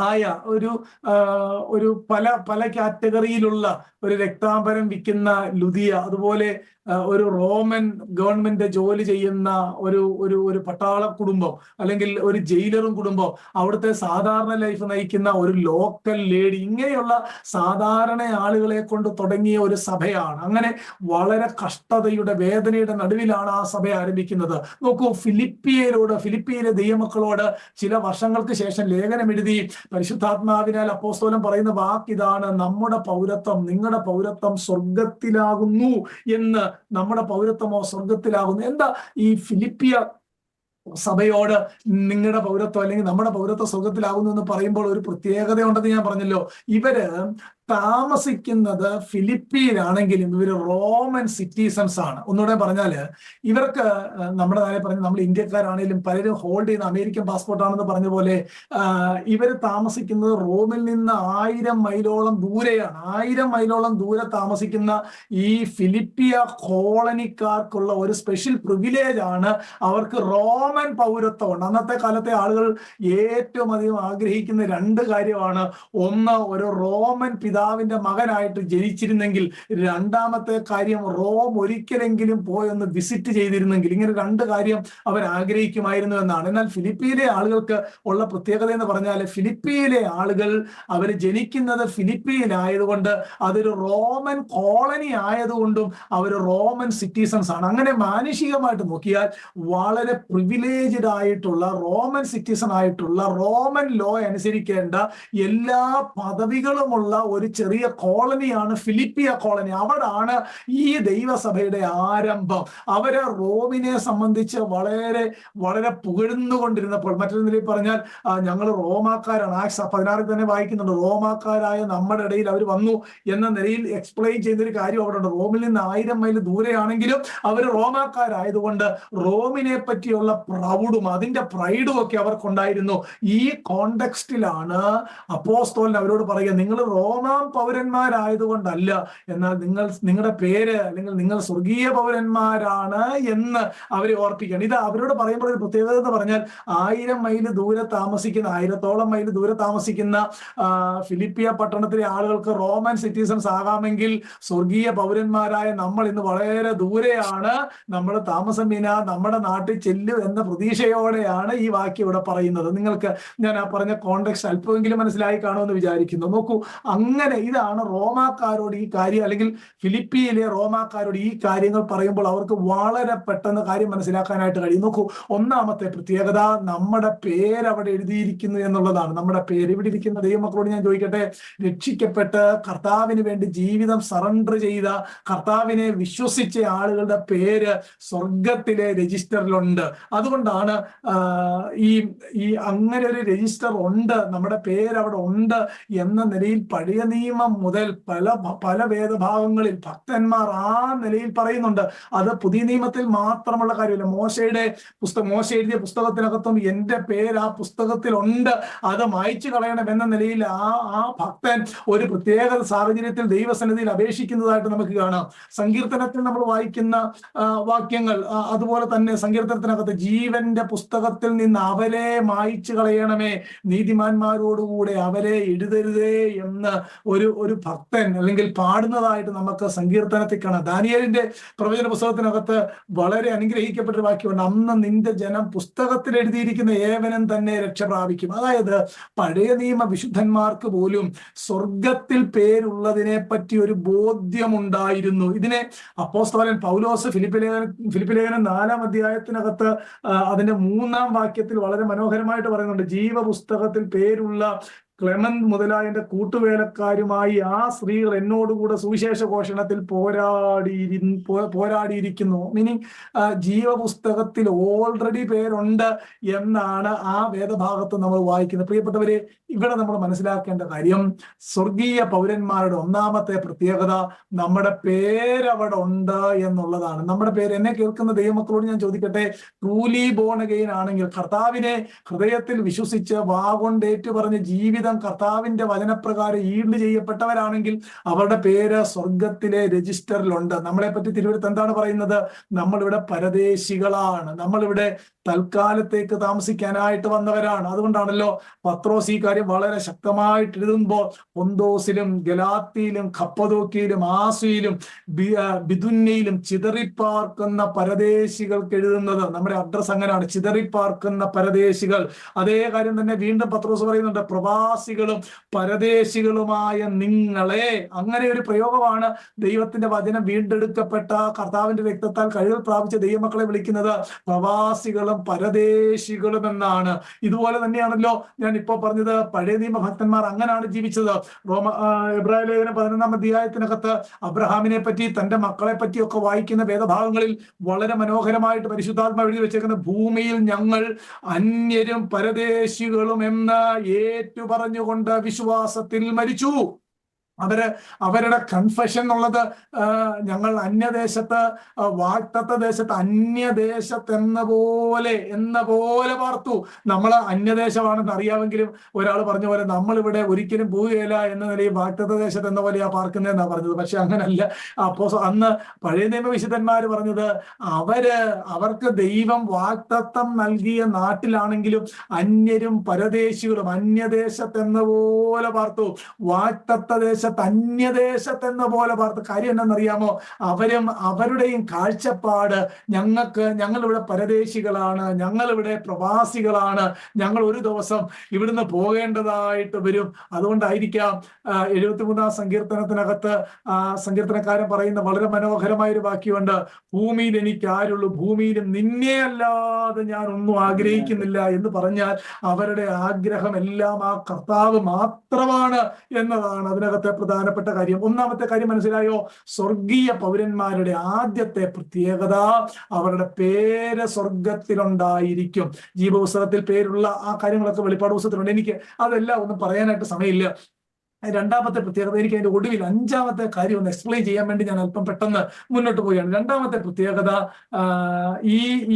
ആയ ഒരു പല കാറ്റഗറിയിലുള്ള ഒരു രക്താംബരം വിൽക്കുന്ന ലുദിയ, അതുപോലെ ഒരു റോമൻ ഗവൺമെന്റ് ജോലി ചെയ്യുന്ന ഒരു പട്ടാള കുടുംബം, അല്ലെങ്കിൽ ഒരു ജയിലറും കുടുംബം, അവിടുത്തെ സാധാരണ ലൈഫ് നയിക്കുന്ന ഒരു ലോക്കൽ ലേഡി, ഇങ്ങനെയുള്ള സാധാരണ ആളുകളെ കൊണ്ട് തുടങ്ങിയ ഒരു സഭയാണ്. അങ്ങനെ വളരെ കഷ്ടതയുടെ, വേദനയുടെ നടുവിലാണ് ആ സഭ ആരംഭിക്കുന്നത്. നോക്കൂ, ഫിലിപ്പിയിലെ ദൈവമക്കളോട് ചില വർഷങ്ങൾക്ക് ശേഷം ലേഖനം എഴുതി. പരിശുദ്ധാത്മാവിനാൽ അപ്പോസ്തലൻ പറയുന്ന വാക്കിതാണ്: നമ്മുടെ പൗരത്വം, നിങ്ങളുടെ പൗരത്വം സ്വർഗത്തിലാകുന്നു എന്ന്. നമ്മുടെ പൗരത്വമോ സ്വർഗത്തിലാകുന്നു. എന്താ ഈ ഫിലിപ്പിയ സഭയോട് നിങ്ങളുടെ പൗരത്വം അല്ലെങ്കിൽ നമ്മുടെ പൗരത്വം സ്വർഗത്തിലാകുന്നു എന്ന് പറയുമ്പോൾ ഒരു പ്രത്യേകത ഉണ്ടെന്ന് ഞാൻ പറഞ്ഞല്ലോ. ഇവര് താമസിക്കുന്നത് ഫിലിപ്പിയിലാണെങ്കിലും ഇവര് റോമൻ സിറ്റിസൺസ് ആണ്. ഒന്നുകൂടെ പറഞ്ഞാല്, ഇവർക്ക് നമ്മുടെ നേരെ പറഞ്ഞ നമ്മൾ ഇന്ത്യക്കാരാണെങ്കിലും പലരും ഹോൾഡ് ചെയ്യുന്ന അമേരിക്കൻ പാസ്പോർട്ട് ആണെന്ന് പറഞ്ഞ പോലെ ഇവര് താമസിക്കുന്നത് റോമിൽ നിന്ന് 1000 മൈലോളം ദൂരെയാണ്. 1000 മൈലോളം ദൂരെ താമസിക്കുന്ന ഈ ഫിലിപ്പിയ കോളനിക്കാർക്കുള്ള ഒരു സ്പെഷ്യൽ പ്രിവിലേജ് ആണ് അവർക്ക് റോമൻ പൗരത്വമുണ്ട്. അന്നത്തെ കാലത്തെ ആളുകൾ ഏറ്റവും അധികം ആഗ്രഹിക്കുന്ന 2 കാര്യമാണ്. ഒന്ന്, ഒരു റോമൻ പിതാവിന്റെ മകനായിട്ട് ജനിച്ചിരുന്നെങ്കിൽ. രണ്ടാമത്തെ കാര്യം, റോം ഒരിക്കലെങ്കിലും പോയൊന്ന് വിസിറ്റ് ചെയ്തിരുന്നെങ്കിൽ. ഇങ്ങനെ 2 കാര്യം അവർ ആഗ്രഹിക്കുമായിരുന്നു എന്നാണ്. എന്നാൽ ഫിലിപ്പിയിലെ ആളുകൾക്ക് ഉള്ള പ്രത്യേകത എന്ന് പറഞ്ഞാൽ, ഫിലിപ്പിയിലെ ആളുകൾ അവർ ജനിക്കുന്നത് ഫിലിപ്പിയിലായതുകൊണ്ട്, അതൊരു റോമൻ കോളനി ആയതുകൊണ്ടും അവർ റോമൻ സിറ്റിസൺസ് ആണ്. അങ്ങനെ മാനുഷികമായിട്ട് നോക്കിയാൽ വളരെ പ്രിവിലേജ്ഡ് ആയിട്ടുള്ള, റോമൻ സിറ്റിസൺ ആയിട്ടുള്ള, റോമൻ ലോ അനുസരിക്കേണ്ട എല്ലാ പദവികളുമുള്ള ഒരു ചെറിയ കോളനിയാണ് ഫിലിപ്പിയ കോളനി. അവിടാണ് ഈ ദൈവസഭയുടെ ആരംഭം. അവര് റോമിനെ സംബന്ധിച്ച് വളരെ വളരെ പുകഴ്ന്നുകൊണ്ടിരുന്നപ്പോൾ, മറ്റൊരു നിലയിൽ പറഞ്ഞാൽ ഞങ്ങൾ റോമാക്കാരാണ്. ആക്സ് 16 തന്നെ വായിക്കുന്നുണ്ട്, റോമാക്കാരായ നമ്മുടെ ഇടയിൽ അവർ വന്നു എന്ന നിലയിൽ എക്സ്പ്ലെയിൻ ചെയ്യുന്നൊരു കാര്യം അവിടെ ഉണ്ട്. റോമിൽ നിന്ന് 1000 മൈൽ ദൂരെയാണെങ്കിലും അവർ റോമാക്കാരായതുകൊണ്ട് റോമിനെ പറ്റിയുള്ള പ്രൗഡും അതിന്റെ പ്രൈഡും ഒക്കെ അവർക്കുണ്ടായിരുന്നു. ഈ കോണ്ടെക്സ്റ്റിലാണ് അപ്പോസ്തലൻ അവരോട് പറയുക, നിങ്ങൾ റോമാ നാം പൗരന്മാരായതുകൊണ്ടല്ല, എന്നാൽ നിങ്ങളുടെ പേര് അല്ലെങ്കിൽ നിങ്ങൾ സ്വർഗീയ പൗരന്മാരാണ് എന്ന് അവരെ ഓർപ്പിക്കണം. ഇത് അവരോട് പറയുമ്പോൾ ഒരു പ്രത്യേകത എന്ന് പറഞ്ഞാൽ 1000 മൈൽ ദൂരെ താമസിക്കുന്ന 1000ഓളം മൈൽ ദൂരെ താമസിക്കുന്ന ഫിലിപ്പിയ പട്ടണത്തിലെ ആളുകൾക്ക് റോമൻ സിറ്റിസൺസ് ആകാമെങ്കിൽ സ്വർഗീയ പൗരന്മാരായ നമ്മൾ ഇന്ന് വളരെ ദൂരെയാണ്. നമ്മൾ താമസമിന നമ്മുടെ നാട്ടിൽ ചെല്ലും എന്ന പ്രതീക്ഷയോടെയാണ് ഈ വാക്യം ഇവിടെ പറയുന്നത്. നിങ്ങൾക്ക് ഞാൻ ആ പറഞ്ഞ കോണ്ടെക്സ്റ്റ് അല്പമെങ്കിലും മനസ്സിലായി കാണുമെന്ന് വിചാരിക്കുന്നു. നോക്കൂ, അങ്ങനെ ഇതാണ് റോമാക്കാരോട് ഈ കാര്യം, അല്ലെങ്കിൽ ഫിലിപ്പിയിലെ റോമാക്കാരോട് ഈ കാര്യങ്ങൾ പറയുമ്പോൾ അവർക്ക് വളരെ പെട്ടെന്ന് കാര്യം മനസ്സിലാക്കാനായിട്ട് കഴിയും. നോക്കൂ, ഒന്നാമത്തെ പ്രത്യേകത നമ്മുടെ പേര് അവിടെ എഴുതിയിരിക്കുന്നു എന്നുള്ളതാണ്. നമ്മുടെ പേര് ഇവിടെ ഇരിക്കുന്ന ദൈവമക്കളോട് ഞാൻ ചോദിക്കട്ടെ, രക്ഷിക്കപ്പെട്ട് കർത്താവിന് വേണ്ടി ജീവിതം സറണ്ടർ ചെയ്ത, കർത്താവിനെ വിശ്വസിച്ച ആളുകളുടെ പേര് സ്വർഗത്തിലെ രജിസ്റ്ററിലുണ്ട്. അതുകൊണ്ടാണ് ഈ അങ്ങനെ ഒരു രജിസ്റ്റർ ഉണ്ട്, നമ്മുടെ പേര് അവിടെ ഉണ്ട് എന്ന നിലയിൽ പഴയ നിയമം മുതൽ പല വേദഭാഗങ്ങളിൽ ഭക്തന്മാർ ആ നിലയിൽ പറയുന്നുണ്ട്. അത് പുതിയ നിയമത്തിൽ മാത്രമുള്ള കാര്യമില്ല. മോശ എഴുതിയ പുസ്തകത്തിനകത്തും എൻ്റെ പേര് ആ പുസ്തകത്തിലുണ്ട്, അത് മായ്ച്ചു കളയണം എന്ന നിലയിൽ ആ ഭക്തൻ ഒരു പ്രത്യേക സാഹചര്യത്തിൽ ദൈവസന്നിധിയിൽ അപേക്ഷിക്കുന്നതായിട്ട് നമുക്ക് കാണാം. സങ്കീർത്തനത്തിൽ നമ്മൾ വായിക്കുന്ന വാക്യങ്ങൾ അതുപോലെ തന്നെ സങ്കീർത്തനത്തിനകത്ത് ജീവന്റെ പുസ്തകത്തിൽ നിന്ന് അവരെ മായ്ച്ചു കളയണമേ, നീതിമാന്മാരോടുകൂടെ അവരെ എഴുതരുതേ എന്ന് ഒരു ഭക്തൻ അല്ലെങ്കിൽ പാടുന്നതായിട്ട് നമുക്ക് സങ്കീർത്തനത്തിൽ കാണാം. ദാനിയേലിന്റെ പ്രവചന പുസ്തകത്തിനകത്ത് വളരെ അനുഗ്രഹിക്കപ്പെട്ട വാക്യമുണ്ട്, അന്ന് നിന്റെ ജനം പുസ്തകത്തിൽ എഴുതിയിരിക്കുന്ന ഏവനും തന്നെ രക്ഷ പ്രാപിക്കും. അതായത് പഴയ നിയമ വിശുദ്ധന്മാർക്ക് പോലും സ്വർഗത്തിൽ പേരുള്ളതിനെ പറ്റി ഒരു ബോധ്യമുണ്ടായിരുന്നു. ഇതിനെ അപ്പോസ്തലൻ പൗലോസ് ഫിലിപ്പി ലേഖനം 4-ാം അധ്യായത്തിനകത്ത് അതിന്റെ 3-ാം വാക്യത്തിൽ വളരെ മനോഹരമായിട്ട് പറയുന്നുണ്ട്, ജീവപുസ്തകത്തിൽ പേരുള്ള ക്ലെമന്റ് മുതലായ എന്റെ കൂട്ടുവേലക്കാരുമായി ആ സ്ത്രീകൾ എന്നോടുകൂടെ സുവിശേഷ ഘോഷണത്തിൽ പോരാടിയിരിക്കുന്നു. മീനിങ് ജീവപുസ്തകത്തിൽ ഓൾറെഡി പേരുണ്ട് എന്നാണ് ആ വേദഭാഗത്ത് നമ്മൾ വായിക്കുന്നത്. പ്രിയപ്പെട്ടവരെ, ഇവിടെ നമ്മൾ മനസ്സിലാക്കേണ്ട കാര്യം, സ്വർഗീയ പൗരന്മാരുടെ ഒന്നാമത്തെ പ്രത്യേകത നമ്മുടെ പേരവിടെ ഉണ്ട് എന്നുള്ളതാണ്. നമ്മുടെ പേര്, എന്നെ കേൾക്കുന്ന ദൈവമക്കളോട് ഞാൻ ചോദിക്കട്ടെ, ട്രൂലി ബോൺ അഗെയിൻ ആണെങ്കിൽ, കർത്താവിനെ ഹൃദയത്തിൽ വിശ്വസിച്ച് വാഗൊണ്ട് ഏറ്റുപറഞ്ഞ് ജീവിതം കർത്താവിന്റെ വചനപ്രകാരം ഈൽഡ് ചെയ്യപ്പെട്ടവരാണെങ്കിൽ അവരുടെ പേര് സ്വർഗത്തിലെ രജിസ്റ്ററിലുണ്ട്. നമ്മളെ പറ്റി തിരുവനന്തപുരത്ത് എന്താണ് പറയുന്നത്? നമ്മളിവിടെ പരദേശികളാണ്, നമ്മളിവിടെ തൽക്കാലത്തേക്ക് താമസിക്കാനായിട്ട് വന്നവരാണ്. അതുകൊണ്ടാണല്ലോ പത്രോസ് ഈ കാര്യം വളരെ ശക്തമായിട്ട് എഴുതുമ്പോൾ പൊന്തോസിലും ഗലാത്തിയിലും കപ്പദോക്കിയിലും ആസിയിലും ബിദുന്യയിലും ചിതറിപ്പാർക്കുന്ന പരദേശികൾക്ക് എഴുതുന്നത്. നമ്മുടെ അഡ്രസ് അങ്ങനെയാണ്, ചിതറിപ്പാർക്കുന്ന പരദേശികൾ. അതേ കാര്യം തന്നെ വീണ്ടും പത്രോസ് പറയുന്നുണ്ട്, പ്രവാസികളും പരദേശികളുമായ നിങ്ങളെ. അങ്ങനെ ഒരു പ്രയോഗമാണ് ദൈവത്തിന്റെ വചനം വീണ്ടെടുക്കപ്പെട്ട കർത്താവിന്റെ രക്തത്താൽ കഴുകൽ പ്രാപിച്ച ദൈവമക്കളെ വിളിക്കുന്നത് പ്രവാസികളും പരദേശികളും എന്നാണ്. ഇതുപോലെ തന്നെയാണല്ലോ ഞാൻ ഇപ്പോൾ പറഞ്ഞത്, പഴയ നിയമ ഭക്തന്മാർ അങ്ങനെയാണ് ജീവിച്ചത്. എബ്രായ ലേഖനം 11-ാം അധ്യായത്തിനകത്ത് അബ്രഹാമിനെ പറ്റി തന്റെ മക്കളെ പറ്റിയൊക്കെ വായിക്കുന്ന വേദഭാഗങ്ങളിൽ വളരെ മനോഹരമായിട്ട് പരിശുദ്ധാത്മാവ് എഴുതി വെച്ചേക്കുന്ന, ഭൂമിയിൽ ഞങ്ങൾ അന്യരും പരദേശികളും എന്ന് ഏറ്റുപറഞ്ഞുകൊണ്ട് വിശ്വാസത്തിൽ മരിച്ചു. അവരുടെ കൺഫെഷൻ എന്നുള്ളത്, ഞങ്ങൾ അന്യദേശത്ത്, വാഗ്ദത്ത ദേശത്ത് അന്യദേശത്ത് എന്ന പോലെ പാർത്തു. നമ്മൾ അന്യദേശമാണെന്ന് അറിയാമെങ്കിലും ഒരാൾ പറഞ്ഞ പോലെ നമ്മളിവിടെ ഒരിക്കലും പോവുകയില്ല എന്ന നിലയിൽ വാഗ്ദത്ത ദേശത്ത് എന്ന പോലെയാ പാർക്കുന്നതെന്നാ പറഞ്ഞത്. പക്ഷെ അങ്ങനല്ല. അപ്പോൾ അന്ന് പഴയ നിയമ വിശുദ്ധന്മാർ പറഞ്ഞത്, അവർക്ക് ദൈവം വാഗ്ദത്തം നൽകിയ നാട്ടിലാണെങ്കിലും അന്യരും പരദേശികളും അന്യദേശത്ത് എന്ന പോലെ പാർത്തു. വാഗ്ദത്ത ദേശത്ത് അന്യദേശത്തെന്ന പോലെ പാർത്ത. കാര്യം എന്താണെന്നറിയാമോ? അവരുടെയും കാഴ്ചപ്പാട്, ഞങ്ങളിവിടെ പരദേശികളാണ്, ഞങ്ങളിവിടെ പ്രവാസികളാണ്, ഞങ്ങൾ ഒരു ദിവസം ഇവിടുന്ന് പോകേണ്ടതായിട്ട് വരും. അതുകൊണ്ടായിരിക്കാം 73-ാം സങ്കീർത്തനത്തിനകത്ത് സങ്കീർത്തനക്കാരൻ പറയുന്ന വളരെ മനോഹരമായ ഒരു വാക്യമുണ്ട്, ഭൂമിയിൽ എനിക്ക് ആരുള്ളൂ, ഭൂമിയിലും നിന്നെ അല്ലാതെ ഞാൻ ഒന്നും ആഗ്രഹിക്കുന്നില്ല എന്ന് പറഞ്ഞാൽ അവരുടെ ആഗ്രഹം എല്ലാം ആ കർത്താവ് മാത്രമാണ് എന്നതാണ് അതിനകത്തെ പ്രധാനപ്പെട്ട കാര്യം. ഒന്നാമത്തെ കാര്യം മനസ്സിലായോ? സ്വർഗീയ പൗരന്മാരുടെ ആദ്യത്തെ പ്രത്യേകത, അവരുടെ പേര് സ്വർഗത്തിലുണ്ടായിരിക്കും. ജീവപുസ്തകത്തിൽ പേരുള്ള ആ കാര്യങ്ങളൊക്കെ വെളിപ്പാട് പുസ്തകത്തിലുണ്ട്. എനിക്ക് അതെല്ലാം ഒന്നും പറയാനായിട്ട് സമയമില്ല. രണ്ടാമത്തെ പ്രത്യേകത, എനിക്ക് അതിന്റെ ഒടുവിൽ അഞ്ചാമത്തെ കാര്യം ഒന്ന് എക്സ്പ്ലെയിൻ ചെയ്യാൻ വേണ്ടി ഞാൻ അല്പം പെട്ടെന്ന് മുന്നോട്ട് പോവുകയാണ്. രണ്ടാമത്തെ പ്രത്യേകത,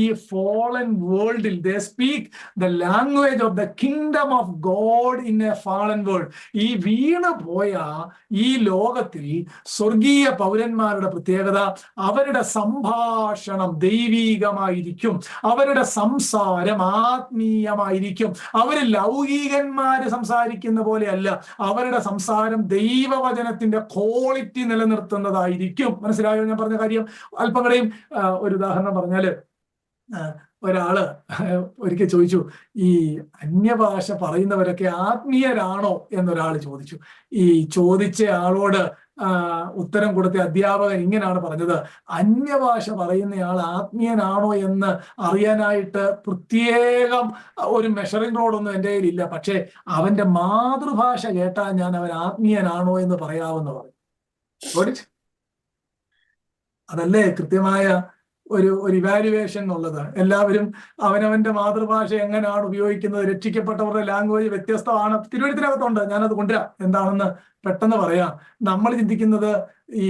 ഈ ഫോളൻ വേൾഡിൽ they speak the language of the kingdom of God in A fallen world. ഈ വീണ് പോയ ഈ ലോകത്തിൽ സ്വർഗീയ പൗരന്മാരുടെ പ്രത്യേകത, അവരുടെ സംഭാഷണം ദൈവീകമായിരിക്കും, അവരുടെ സംസാരം ആത്മീയമായിരിക്കും. അവര് ലൗകികന്മാര് സംസാരിക്കുന്ന പോലെയല്ല, അവരുടെ സംസാരം ദൈവവചനത്തിന്റെ ക്വാളിറ്റി നിലനിർത്തുന്നതായിരിക്കും. മനസ്സിലായോ ഞാൻ പറഞ്ഞ കാര്യം? അല്പം കൂടെയും ഒരു ഉദാഹരണം പറഞ്ഞാല്, ഒരാള് ഒരിക്കൽ ചോദിച്ചു, ഈ അന്യഭാഷ പറയുന്നവരൊക്കെ ആത്മീയരാണോ എന്നൊരാൾ ചോദിച്ചു. ഈ ചോദിച്ച ആളോട് ഉത്തരം കൊടുത്ത അധ്യാപകൻ ഇങ്ങനെയാണ് പറഞ്ഞത്: അന്യഭാഷ പറയുന്നയാൾ ആത്മീയനാണോ എന്ന് അറിയാനായിട്ട് പ്രത്യേകം ഒരു മെഷറിംഗ് റോഡൊന്നും എൻ്റെ കയ്യിലില്ല, പക്ഷെ അവന്റെ മാതൃഭാഷ കേട്ടാൽ ഞാൻ അവൻ ആത്മീയനാണോ എന്ന് പറയാമെന്ന് പറയും. അതല്ലേ കൃത്യമായ ഒരു ഇവാലുവേഷൻ എന്നുള്ളത്. എല്ലാവരും അവനവന്റെ മാതൃഭാഷ എങ്ങനെയാണ് ഉപയോഗിക്കുന്നത്, രക്ഷിക്കപ്പെട്ടവരുടെ ലാംഗ്വേജ് വ്യത്യസ്തമാണ്. തിരുവഴുത്തിനകത്തുണ്ട്, ഞാനത് കൊണ്ടുവരാം, എന്താണെന്ന് പെട്ടെന്ന് പറയാം. നമ്മൾ ചിന്തിക്കുന്നത് ഈ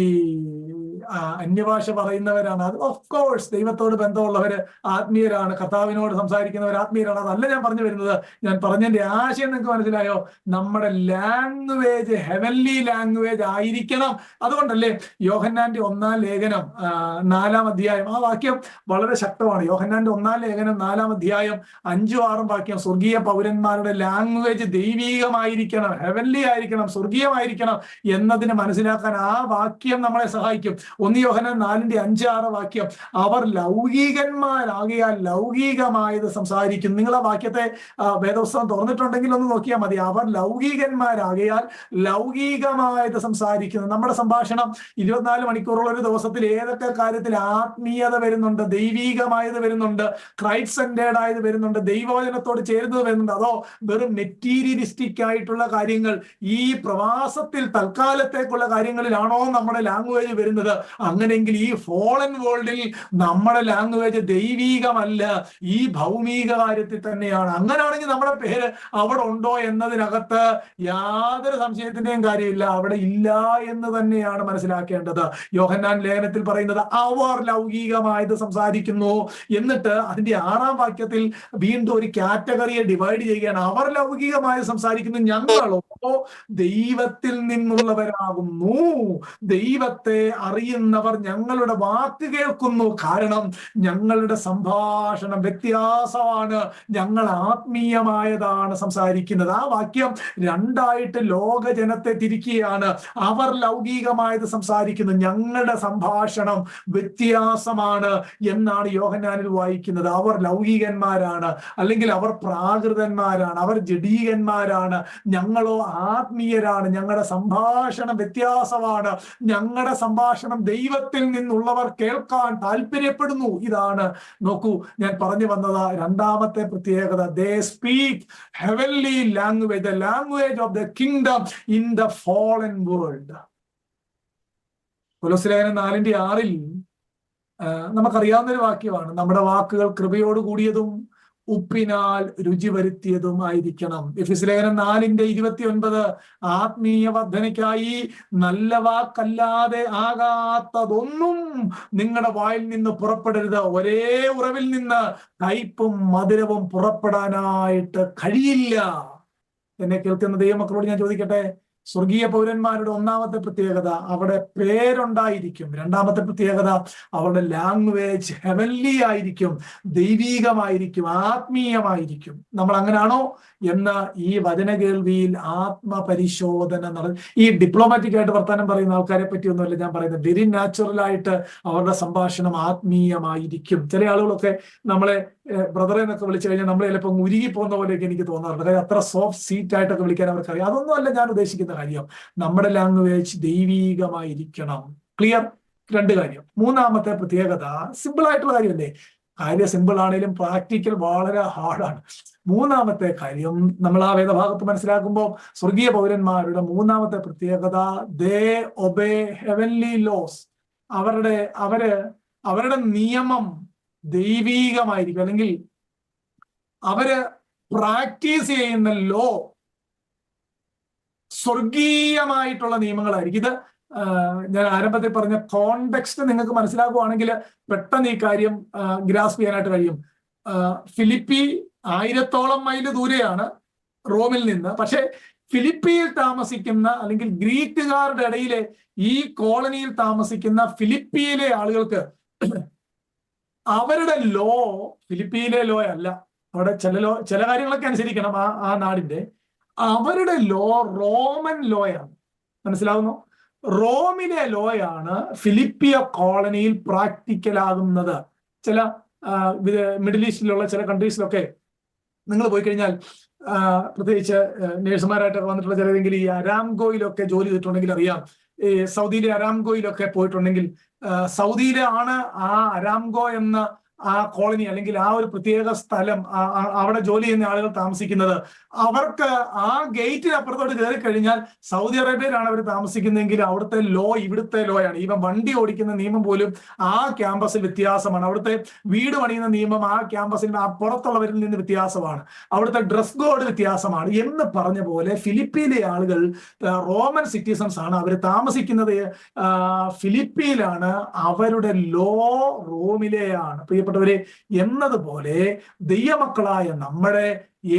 അന്യഭാഷ പറയുന്നവരാണ്, അത് ഓഫ് കോഴ്സ് ദൈവത്തോട് ബന്ധമുള്ളവര് ആത്മീയരാണ്, കർത്താവിനോട് സംസാരിക്കുന്നവർ ആത്മീയരാണ്. അതല്ല ഞാൻ പറഞ്ഞു വരുന്നത്. ഞാൻ പറഞ്ഞതിന്റെ ആശയം നിങ്ങൾക്ക് മനസ്സിലായോ? നമ്മുടെ ലാംഗ്വേജ് ഹെവൻലി ലാംഗ്വേജ് ആയിരിക്കണം. അതുകൊണ്ടല്ലേ യോഹന്നാന്റെ 1-ാം ലേഖനം 4-ാം അധ്യായം, ആ വാക്യം വളരെ ശക്തമാണ്. യോഹന്നാന്റെ 1-ാം ലേഖനം 4-ാം അധ്യായം 5-6 വാക്യം, സ്വർഗീയ പൗരന്മാരുടെ ലാംഗ്വേജ് ദൈവീകമായിരിക്കണം, ഹെവൻലി ആയിരിക്കണം, സ്വർഗീയമായിരിക്കണം എന്നതിന് മനസ്സിലാക്കാൻ ആ വാക്യം നമ്മളെ സഹായിക്കും. 1 യോഹന്നാൻ 4-5-6 വാക്യം, അവർ ലൗകികന്മാരാകിയാൽ ലൗകികമായത് സംസാരിക്കും. നിങ്ങൾ ആ വാക്യത്തെ വേദപുസ്തകം തുറന്നിട്ടുണ്ടെങ്കിൽ ഒന്ന് നോക്കിയാൽ മതി. അവർ ലൗകികന്മാരാകിയാൽ ലൗകികമായത് സംസാരിക്കുന്നു. നമ്മുടെ സംഭാഷണം 24 മണിക്കൂറുള്ള ഒരു ദിവസത്തിൽ ഏതൊക്കെ കാര്യത്തിൽ ആത്മീയത വരുന്നുണ്ട്, ദൈവീകമായത് വരുന്നുണ്ട്, ക്രൈസ്റ്റ് സെന്റേർഡ് ആയത് വരുന്നുണ്ട്, ദൈവവചനത്തോട് ചേരുന്നത് വരുന്നുണ്ട്, അതോ വെറും മെറ്റീരിയലിസ്റ്റിക് ആയിട്ടുള്ള കാര്യങ്ങൾ, ഈ പ്രവാസത്തിൽ തൽക്കാലത്തേക്കുള്ള കാര്യങ്ങളിലാണോ നമ്മുടെ ലാംഗ്വേജ് വരുന്നത്? അങ്ങനെയെങ്കിൽ ഈ ഫോളൻ വേൾഡിൽ നമ്മുടെ ലാംഗ്വേജ് ദൈവീകമല്ല, ഈ ഭൗമിക കാര്യത്തിൽ തന്നെയാണ്. അങ്ങനെയാണെങ്കിൽ നമ്മുടെ പേര് അവിടെ ഉണ്ടോ എന്നതിനകത്ത് യാതൊരു സംശയത്തിന്റെയും കാര്യമില്ല, അവിടെ ഇല്ല എന്ന് തന്നെയാണ് മനസ്സിലാക്കേണ്ടത്. യോഹന്നാൻ ലേഖനത്തിൽ പറയുന്നത് അവർ ലൗകികമായത് സംസാരിക്കുന്നു. എന്നിട്ട് അതിന്റെ 6-ാം വാക്യത്തിൽ വീണ്ടും ഒരു കാറ്റഗറിയെ ഡിവൈഡ് ചെയ്യുകയാണ്. അവർ ലൗകികമായി സംസാരിക്കുന്നു, ഞങ്ങളോ ദൈവത്തിൽ നിന്നുള്ളവരാകുന്നു, ദൈവത്തെ അറിയുന്നവർ ഞങ്ങളുടെ വാക്ക് കേൾക്കുന്നു, കാരണം ഞങ്ങളുടെ സംഭാഷണം വ്യത്യാസമാണ്, ഞങ്ങൾ ആത്മീയമായതാണ് സംസാരിക്കുന്നത്. ആ വാക്യം രണ്ടായിട്ട് ലോക ജനത്തെ തിരിക്കുകയാണ്. അവർ ലൗകികമായത് സംസാരിക്കുന്നു, ഞങ്ങളുടെ സംഭാഷണം വ്യത്യാസമാണ് എന്നാണ് യോഹന്നാനിൽ വായിക്കുന്നത്. അവർ ലൗകികന്മാരാണ്, അല്ലെങ്കിൽ അവർ പ്രാകൃതന്മാരാണ്, അവർ ജഡീകന്മാരാണ്, ഞങ്ങളോ ആത്മീയരാണ്, ഞങ്ങളുടെ സംഭാഷണം വ്യത്യാസമാണ്, ഞങ്ങളുടെ സംഭാഷണം ദൈവത്തിൽ നിന്നുള്ളവർ കേൾക്കാൻ താല്പര്യപ്പെടുന്നു. ഇതാണ്, നോക്കൂ, ഞാൻ പറഞ്ഞു വന്നത് രണ്ടാമത്തെ പ്രത്യേകത. They speak heavenly language, the language of the kingdom in the fallen world. കൊലോസ്യലേഖനം 4:6 നമുക്കറിയാവുന്ന ഒരു വാക്യമാണ്: നമ്മുടെ വാക്കുകൾ കൃപയോട് കൂടിയതും ഉപ്പിനാൽ രുചി വരുത്തിയതും ആയിരിക്കണം. എഫെസ്യ ലേഖനം 4:29 ആത്മീയ വർധനയ്ക്കായി നല്ല വാക്കല്ലാതെ ആകാത്തതൊന്നും നിങ്ങളുടെ വായിൽ നിന്ന് പുറപ്പെടരുത്. ഒരേ ഉറവിൽ നിന്ന് കയ്പും മധുരവും പുറപ്പെടാനായിട്ട് കഴിയില്ല. എന്നെ കേൾക്കുന്ന ദൈവമക്കളോട് ഞാൻ ചോദിക്കട്ടെ, സ്വർഗീയ പൗരന്മാരുടെ ഒന്നാമത്തെ പ്രത്യേകത അവിടെ പേരുണ്ടായിരിക്കും. രണ്ടാമത്തെ പ്രത്യേകത അവരുടെ ലാംഗ്വേജ് ഹെവൻലി ആയിരിക്കും, ദൈവീകമായിരിക്കും, ആത്മീയമായിരിക്കും. നമ്മൾ അങ്ങനാണോ എന്ന് ഈ വചന കേൾവിയിൽ ആത്മപരിശോധന ഈ ഡിപ്ലോമാറ്റിക് ആയിട്ട് വർത്തമാനം പറയുന്ന ആൾക്കാരെ പറ്റിയൊന്നുമല്ല ഞാൻ പറയുന്നത്. വെരി നാച്ചുറൽ ആയിട്ട് അവരുടെ സംഭാഷണം ആത്മീയമായിരിക്കും. ചില ആളുകളൊക്കെ നമ്മളെ ബ്രദറെ എന്നൊക്കെ വിളിച്ചു കഴിഞ്ഞാൽ നമ്മൾ ചിലപ്പോൾ ഉരുകി പോകുന്ന പോലെയൊക്കെ എനിക്ക് തോന്നാറുണ്ട്. കാര്യം അത്ര സോഫ്റ്റ് സീറ്റ് ആയിട്ടൊക്കെ വിളിക്കാൻ അവർക്കറിയാം. അതൊന്നും അല്ല ഞാൻ ഉദ്ദേശിക്കുന്ന കാര്യം. നമ്മുടെ ലാംഗ്വേജ് ദൈവീകമായിരിക്കണം. ക്ലിയർ? 2 കാര്യം. മൂന്നാമത്തെ പ്രത്യേകത സിമ്പിൾ ആയിട്ടുള്ള കാര്യമല്ലേ? കാര്യം സിമ്പിൾ ആണെങ്കിലും പ്രാക്ടിക്കൽ വളരെ ഹാർഡാണ്. മൂന്നാമത്തെ കാര്യം നമ്മൾ ആ വേദഭാഗത്ത് മനസ്സിലാക്കുമ്പോൾ സ്വർഗീയ പൗരന്മാരുടെ മൂന്നാമത്തെ പ്രത്യേകത, ദേ ഒബേ ഹെവൻലി ലോസ്. അവരുടെ നിയമം ദൈവീകമായിരിക്കും, അല്ലെങ്കിൽ അവര് പ്രാക്ടീസ് ചെയ്യുന്ന ലോ സ്വർഗീയമായിട്ടുള്ള നിയമങ്ങളായിരിക്കും. ഇത് ഞാൻ ആരംഭത്തിൽ പറഞ്ഞ കോണ്ടെക്സ്റ്റ് നിങ്ങൾക്ക് മനസ്സിലാക്കുകയാണെങ്കിൽ പെട്ടെന്ന് ഈ കാര്യം ഗ്രാസ്പ് ചെയ്യാനായിട്ട് കഴിയും. ഫിലിപ്പി 1000ഓളം മൈൽ ദൂരെയാണ് റോമിൽ നിന്ന്. പക്ഷെ ഫിലിപ്പിയിൽ താമസിക്കുന്ന അല്ലെങ്കിൽ ഗ്രീക്കുകാരുടെ ഇടയിലെ ഈ കോളനിയിൽ താമസിക്കുന്ന ഫിലിപ്പിയിലെ ആളുകൾക്ക് അവരുടെ ലോ ഫിലിപ്പിയിലെ ലോ അല്ല. അവിടെ ചില കാര്യങ്ങളൊക്കെ അനുസരിക്കണം ആ നാടിന്റെ. അവരുടെ ലോ റോമൻ ലോയാണ്. മനസ്സിലാവുന്നു? റോമിലെ ലോയാണ് ഫിലിപ്പിയ കോളനിയിൽ പ്രാക്ടിക്കലാകുന്നത്. ചില മിഡിൽ ഈസ്റ്റിലുള്ള ചില കൺട്രീസിലൊക്കെ നിങ്ങൾ പോയി കഴിഞ്ഞാൽ, പ്രത്യേകിച്ച് നേഴ്സുമാരായിട്ടൊക്കെ വന്നിട്ടുള്ള ചിലരെങ്കിലും ഈ അരാംകോയിലൊക്കെ ജോലി ചെയ്തിട്ടുണ്ടെങ്കിൽ അറിയാം. ഈ സൗദിയിലെ അരാംകോയിലൊക്കെ പോയിട്ടുണ്ടെങ്കിൽ, സൗദിയിലെ ആണ് ആ അരാംകോ എന്ന ആ കോളനി അല്ലെങ്കിൽ ആ ഒരു പ്രത്യേക സ്ഥലം, അവിടെ ജോലി ചെയ്യുന്ന ആളുകൾ താമസിക്കുന്നത്. അവർക്ക് ആ ഗേറ്റിനപ്പുറത്തോട്ട് കയറി കഴിഞ്ഞാൽ സൗദി അറേബ്യയിലാണ് അവർ താമസിക്കുന്നതെങ്കിൽ അവിടുത്തെ ലോ ഇവിടുത്തെ ലോയാണ്. ഈവൻ വണ്ടി ഓടിക്കുന്ന നിയമം പോലും ആ ക്യാമ്പസിൽ വ്യത്യാസമാണ്. അവിടുത്തെ വീട് പണിയുന്ന നിയമം ആ ക്യാമ്പസിൽ പുറത്തുള്ളവരിൽ നിന്ന് വ്യത്യാസമാണ്. അവിടുത്തെ ഡ്രസ് കോഡ് വ്യത്യാസമാണ്. എന്ന് പറഞ്ഞ പോലെ ഫിലിപ്പിയിലെ ആളുകൾ റോമൻ സിറ്റിസൺസ് ആണ്. അവർ താമസിക്കുന്നത് ഫിലിപ്പിയിലാണ്. അവരുടെ ലോ റോമിലെയാണ്. പ്രിയപ്പെട്ടവരെ, എന്നതുപോലെ ദൈവമക്കളായ നമ്മുടെ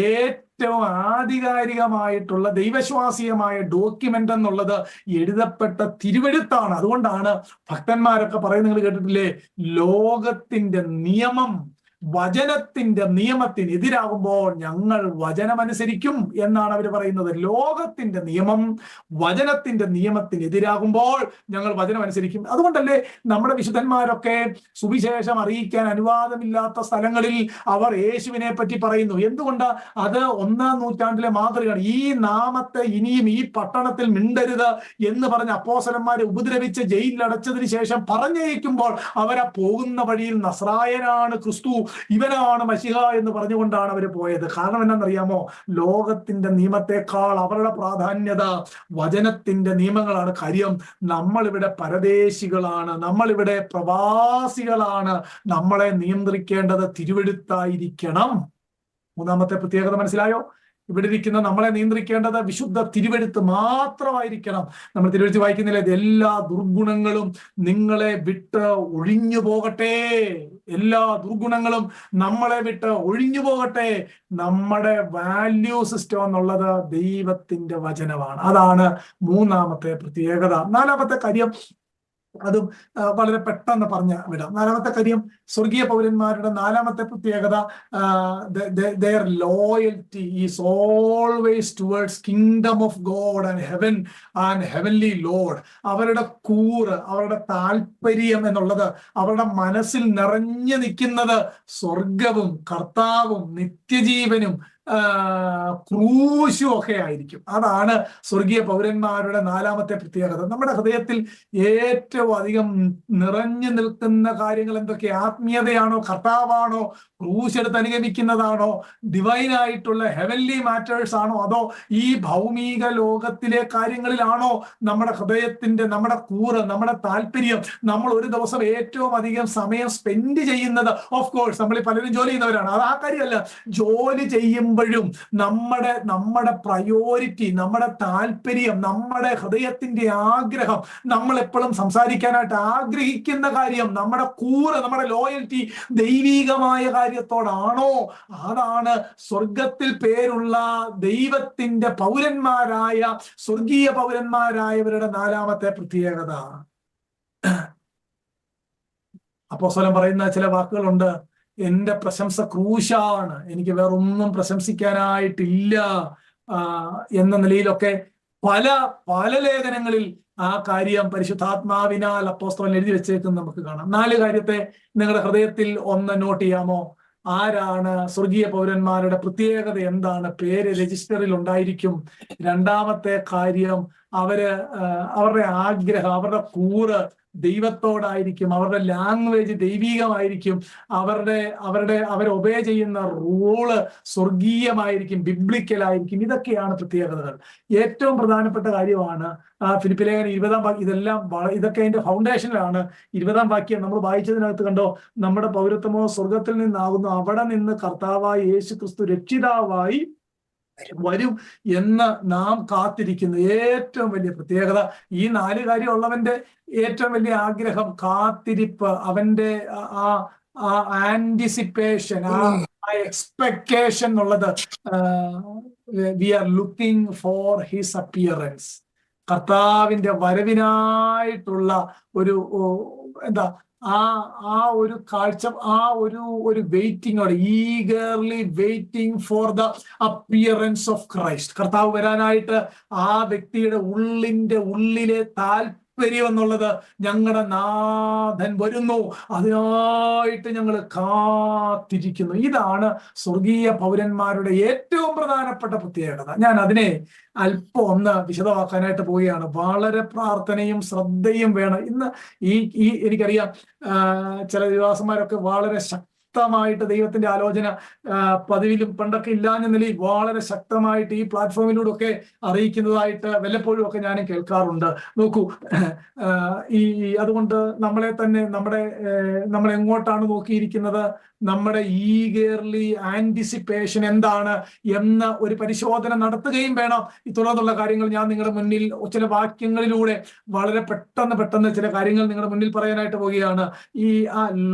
ഏറ്റവും ആധികാരികമായിട്ടുള്ള ദൈവശ്വാസീയമായ ഡോക്യുമെന്റ് എന്നുള്ളത് എഴുതപ്പെട്ട തിരുവെഴുത്താണ്. അതുകൊണ്ടാണ് ഭക്തന്മാരൊക്കെ പറയുന്നത്, നിങ്ങൾ കേട്ടിട്ടില്ലേ, ലോകത്തിന്റെ നിയമം വചനത്തിന്റെ നിയമത്തിന് എതിരാകുമ്പോൾ ഞങ്ങൾ വചനമനുസരിക്കും എന്നാണ് അവർ പറയുന്നത്. ലോകത്തിന്റെ നിയമം വചനത്തിന്റെ നിയമത്തിന് എതിരാകുമ്പോൾ ഞങ്ങൾ വചനം അനുസരിക്കും. അതുകൊണ്ടല്ലേ നമ്മുടെ വിശുദ്ധന്മാരൊക്കെ സുവിശേഷം അറിയിക്കാൻ അനുവാദമില്ലാത്ത സ്ഥലങ്ങളിൽ അവർ യേശുവിനെ പറ്റി പറയുന്നു. എന്തുകൊണ്ട്? അത് 1-ാം നൂറ്റാണ്ടിലെ മാതൃകയാണ്. ഈ നാമത്തെ ഇനിയും ഈ പട്ടണത്തിൽ മിണ്ടരുത് എന്ന് പറഞ്ഞ അപ്പോസ്തലന്മാരെ ഉപദ്രവിച്ച് ജയിലിലടച്ചതിന് ശേഷം പറഞ്ഞയക്കുമ്പോൾ അവരെ പോകുന്ന വഴിയിൽ നസ്രായനാണ് ക്രിസ്തു, ഇവനാണ് മശിഹ എന്ന് പറഞ്ഞുകൊണ്ടാണ് അവർ പോയത്. കാരണം എന്താണെന്നറിയാമോ? ലോകത്തിന്റെ നിയമത്തെക്കാൾ അവരുടെ പ്രാധാന്യത വചനത്തിന്റെ നിയമങ്ങളാണ്. കാര്യം നമ്മളിവിടെ പരദേശികളാണ്, നമ്മളിവിടെ പ്രവാസികളാണ്. നമ്മളെ നിയന്ത്രിക്കേണ്ടത് തിരുവെഴുത്തായിരിക്കണം. മൂന്നാമത്തെ പ്രത്യേകത മനസ്സിലായോ? ഇവിടെ ഇരിക്കുന്ന നമ്മളെ നിയന്ത്രിക്കേണ്ടത് വിശുദ്ധ തിരുവെഴുത്ത് മാത്രമായിരിക്കണം. നമ്മൾ തിരുവെഴുത്ത് വായിക്കുന്നില്ല, എല്ലാ ദുർഗുണങ്ങളും നിങ്ങളെ വിട്ട് ഒഴിഞ്ഞു പോകട്ടെ. എല്ലാ ദുർഗുണങ്ങളും നമ്മളെ വിട്ട് ഒഴിഞ്ഞു പോകട്ടെ. നമ്മുടെ വാല്യൂ സിസ്റ്റം എന്നുള്ളത് ദൈവത്തിന്റെ വചനമാണ്. അതാണ് മൂന്നാമത്തെ പ്രത്യേകത. നാലാമത്തെ കാര്യം, അതും വളരെ പെട്ടെന്ന് പറഞ്ഞ വിടാം. നാലാമത്തെ കാര്യം, സ്വർഗീയ പൗരന്മാരുടെ നാലാമത്തെ പ്രത്യേകത, their loyalty is always towards kingdom of God and heaven and heavenly Lord. അവരുടെ കൂറ്, അവരുടെ താല്പര്യം എന്നുള്ളത്, അവരുടെ മനസ്സിൽ നിറഞ്ഞു നിൽക്കുന്നത് സ്വർഗവും കർത്താവും നിത്യജീവനും ക്രൂശും ഒക്കെ ആയിരിക്കും. അതാണ് സ്വർഗീയ പൗരന്മാരുടെ നാലാമത്തെ പ്രത്യേകത. നമ്മുടെ ഹൃദയത്തിൽ ഏറ്റവും അധികം നിറഞ്ഞു നിൽക്കുന്ന കാര്യങ്ങൾ എന്തൊക്കെ? ആത്മീയതയാണോ, കർത്താവാണോ, ക്രൂശെടുത്ത് അനുഗമിക്കുന്നതാണോ, ഡിവൈനായിട്ടുള്ള ഹെവൻലി മാറ്റേഴ്സ് ആണോ, അതോ ഈ ഭൗമിക ലോകത്തിലെ കാര്യങ്ങളിലാണോ നമ്മുടെ ഹൃദയത്തിന്റെ, നമ്മുടെ കൂറ്, നമ്മുടെ താല്പര്യം? നമ്മൾ ഒരു ദിവസം ഏറ്റവും അധികം സമയം സ്പെൻഡ് ചെയ്യുന്നത്, ഓഫ് കോഴ്സ് നമ്മൾ പലരും ജോലി ചെയ്യുന്നവരാണ്, അത് ആ കാര്യമല്ല. ജോലി ചെയ്യുമ്പോഴും നമ്മുടെ പ്രയോറിറ്റി, നമ്മുടെ താല്പര്യം, നമ്മുടെ ഹൃദയത്തിന്റെ ആഗ്രഹം, നമ്മൾ എപ്പോഴും സംസാരിക്കാനായിട്ട് ആഗ്രഹിക്കുന്ന കാര്യം, നമ്മുടെ കൂറ്, നമ്മുടെ ലോയൽറ്റി ദൈവികമായ കാര്യത്തോടാണോ? അതാണ് സ്വർഗത്തിൽ പേരുള്ള ദൈവത്തിന്റെ പൗരന്മാരായ സ്വർഗീയ പൗരന്മാരായവരുടെ നാലാമത്തെ പ്രത്യേകത. അപ്പോസ്തലൻ പറയുന്ന ചില വാക്കുകളുണ്ട്. എന്റെ പ്രശംസ ക്രൂശാണ്, എനിക്ക് വേറൊന്നും പ്രശംസിക്കാനായിട്ടില്ല എന്ന നിലയിലൊക്കെ പല ലേഖനങ്ങളിൽ ആ കാര്യം പരിശുദ്ധാത്മാവിനാൽ അപ്പോസ്തലൻ എഴുതി വെച്ചേക്കുന്നത് നമുക്ക് കാണാം. 4 കാര്യത്തെ നിങ്ങളുടെ ഹൃദയത്തിൽ ഒന്ന് നോട്ട് ചെയ്യാമോ? ആരാണ് സ്വർഗീയ പൗരന്മാരുടെ പ്രത്യേകത? എന്താണ്? പേര് രജിസ്റ്ററിൽ ഉണ്ടായിരിക്കും. രണ്ടാമത്തെ കാര്യം, അവരുടെ ആഗ്രഹം, അവരുടെ കൂറ് ദൈവത്തോടായിരിക്കും. അവരുടെ ലാംഗ്വേജ് ദൈവികമായിരിക്കും. അവർ ഒബേ ചെയ്യുന്ന റൂള് സ്വർഗീയമായിരിക്കും, ബിബ്ലിക്കലായിരിക്കും. ഇതൊക്കെയാണ് പ്രത്യേകതകൾ. ഏറ്റവും പ്രധാനപ്പെട്ട കാര്യമാണ് ഫിലിപ്പി ലേഖനം 20-ാം വാക്യം. ഇതൊക്കെ അതിന്റെ ഫൗണ്ടേഷനിലാണ്. 20-ാം വാക്യം നമ്മൾ വായിച്ചതിനകത്ത് കണ്ടോ, നമ്മുടെ പൗരത്വമോ സ്വർഗത്തിൽ നിന്നാകുന്നു, അവിടെ നിന്ന് കർത്താവായി യേശു ക്രിസ്തു രക്ഷിതാവായി വരും എന്ന് നാം കാത്തിരിക്കുന്നു. ഏറ്റവും വലിയ പ്രത്യേകത ഈ 4 കാര്യമുള്ളവന്റെ ഏറ്റവും വലിയ ആഗ്രഹം കാത്തിരിപ്പ്, അവന്റെ ആ ആന്റിസിപ്പേഷൻ, ആ എക്സ്പെക്ടേഷൻ എന്നുള്ളത്. We are looking for his appearance. കർത്താവിന്റെ വരവിനായിട്ടുള്ള ഒരു എന്താ ആ ഒരു കാഴ്ച, ആ ഒരു വെയിറ്റിംഗോടെ, eagerly waiting for the appearance of Christ. കർത്താവ് വരാനായിട്ട് ആ വ്യക്തിയുടെ ഉള്ളിലെ താല്പര്യം എന്നുള്ളത്, ഞങ്ങളുടെ നാഥൻ വരുന്നു, അതിനായിട്ട് ഞങ്ങൾ കാത്തിരിക്കുന്നു. ഇതാണ് സ്വർഗീയ പൗരന്മാരുടെ ഏറ്റവും പ്രധാനപ്പെട്ട പ്രത്യേകത. ഞാൻ അതിനെ അല്പം ഒന്ന് വിശദമാക്കാനായിട്ട് പോവുകയാണ്. വളരെ പ്രാർത്ഥനയും ശ്രദ്ധയും വേണം. ഇന്ന് ഈ എനിക്കറിയാം ചില ദേവദാസന്മാരൊക്കെ വളരെ ശക്തമായിട്ട് ദൈവത്തിന്റെ ആലോചന പതിവിലും പണ്ടൊക്കെ ഇല്ലാഞ്ഞ നിലയിൽ വളരെ ശക്തമായിട്ട് ഈ പ്ലാറ്റ്ഫോമിലൂടെ ഒക്കെ അറിയിക്കുന്നതായിട്ട് വല്ലപ്പോഴും ഒക്കെ ഞാനും കേൾക്കാറുണ്ട്. നോക്കൂ, അതുകൊണ്ട് നമ്മളെ തന്നെ നമ്മൾ എങ്ങോട്ടാണ് നോക്കിയിരിക്കുന്നത്, നമ്മുടെ ഈഗർലി ആന്റിസിപ്പേഷൻ എന്താണ് എന്ന് ഒരു പരിശോധന നടത്തുകയും വേണം. തുടർന്നുള്ള കാര്യങ്ങൾ ഞാൻ നിങ്ങളുടെ മുന്നിൽ ചില വാക്യങ്ങളിലൂടെ വളരെ പെട്ടെന്ന് ചില കാര്യങ്ങൾ നിങ്ങളുടെ മുന്നിൽ പറയാനായിട്ട് പോവുകയാണ്. ഈ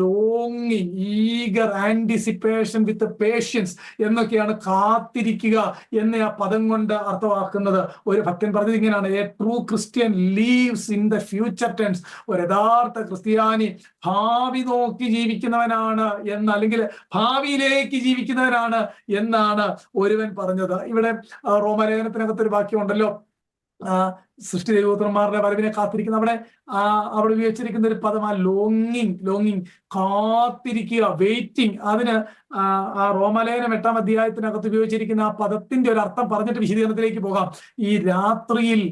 ലോങ്ങിങ്, ഈഗർ ആന്റിസിപ്പേഷൻ വിത്ത് പേഷ്യൻസ് എന്നൊക്കെയാണ് കാത്തിരിക്കുക എന്ന ആ പദം കൊണ്ട് അർത്ഥമാക്കുന്നത്. ഒരു ഭക്തൻ പറഞ്ഞത് ഇങ്ങനെയാണ്: a true Christian lives in the future tense. ഒരു യഥാർത്ഥ ക്രിസ്ത്യാനി ഭാവി നോക്കി ജീവിക്കുന്നവനാണ് എന്ന്, അല്ലെങ്കിൽ ഭാവിയിലേക്ക് ജീവിക്കുന്നവരാണ് എന്നാണ് ഒരുവൻ പറഞ്ഞത്. ഇവിടെ റോമലേഖനത്തിനകത്തൊരു വാക്യമുണ്ടല്ലോ, സൃഷ്ടി ദൈവപുത്രന്മാരുടെ വരവിനെ കാത്തിരിക്കുന്ന. അവിടെ ഉപയോഗിച്ചിരിക്കുന്ന ഒരു പദം ആ ലോങ്ങിങ്, കാത്തിരിക്കുക, വെയിറ്റിംഗ്. അതിന് ആ റോമലേഖനം 8-ാം അധ്യായത്തിനകത്ത് ഉപയോഗിച്ചിരിക്കുന്ന ആ പദത്തിന്റെ ഒരു അർത്ഥം പറഞ്ഞിട്ട് വിശദീകരണത്തിലേക്ക് പോകാം. ഈ രാത്രിയിൽ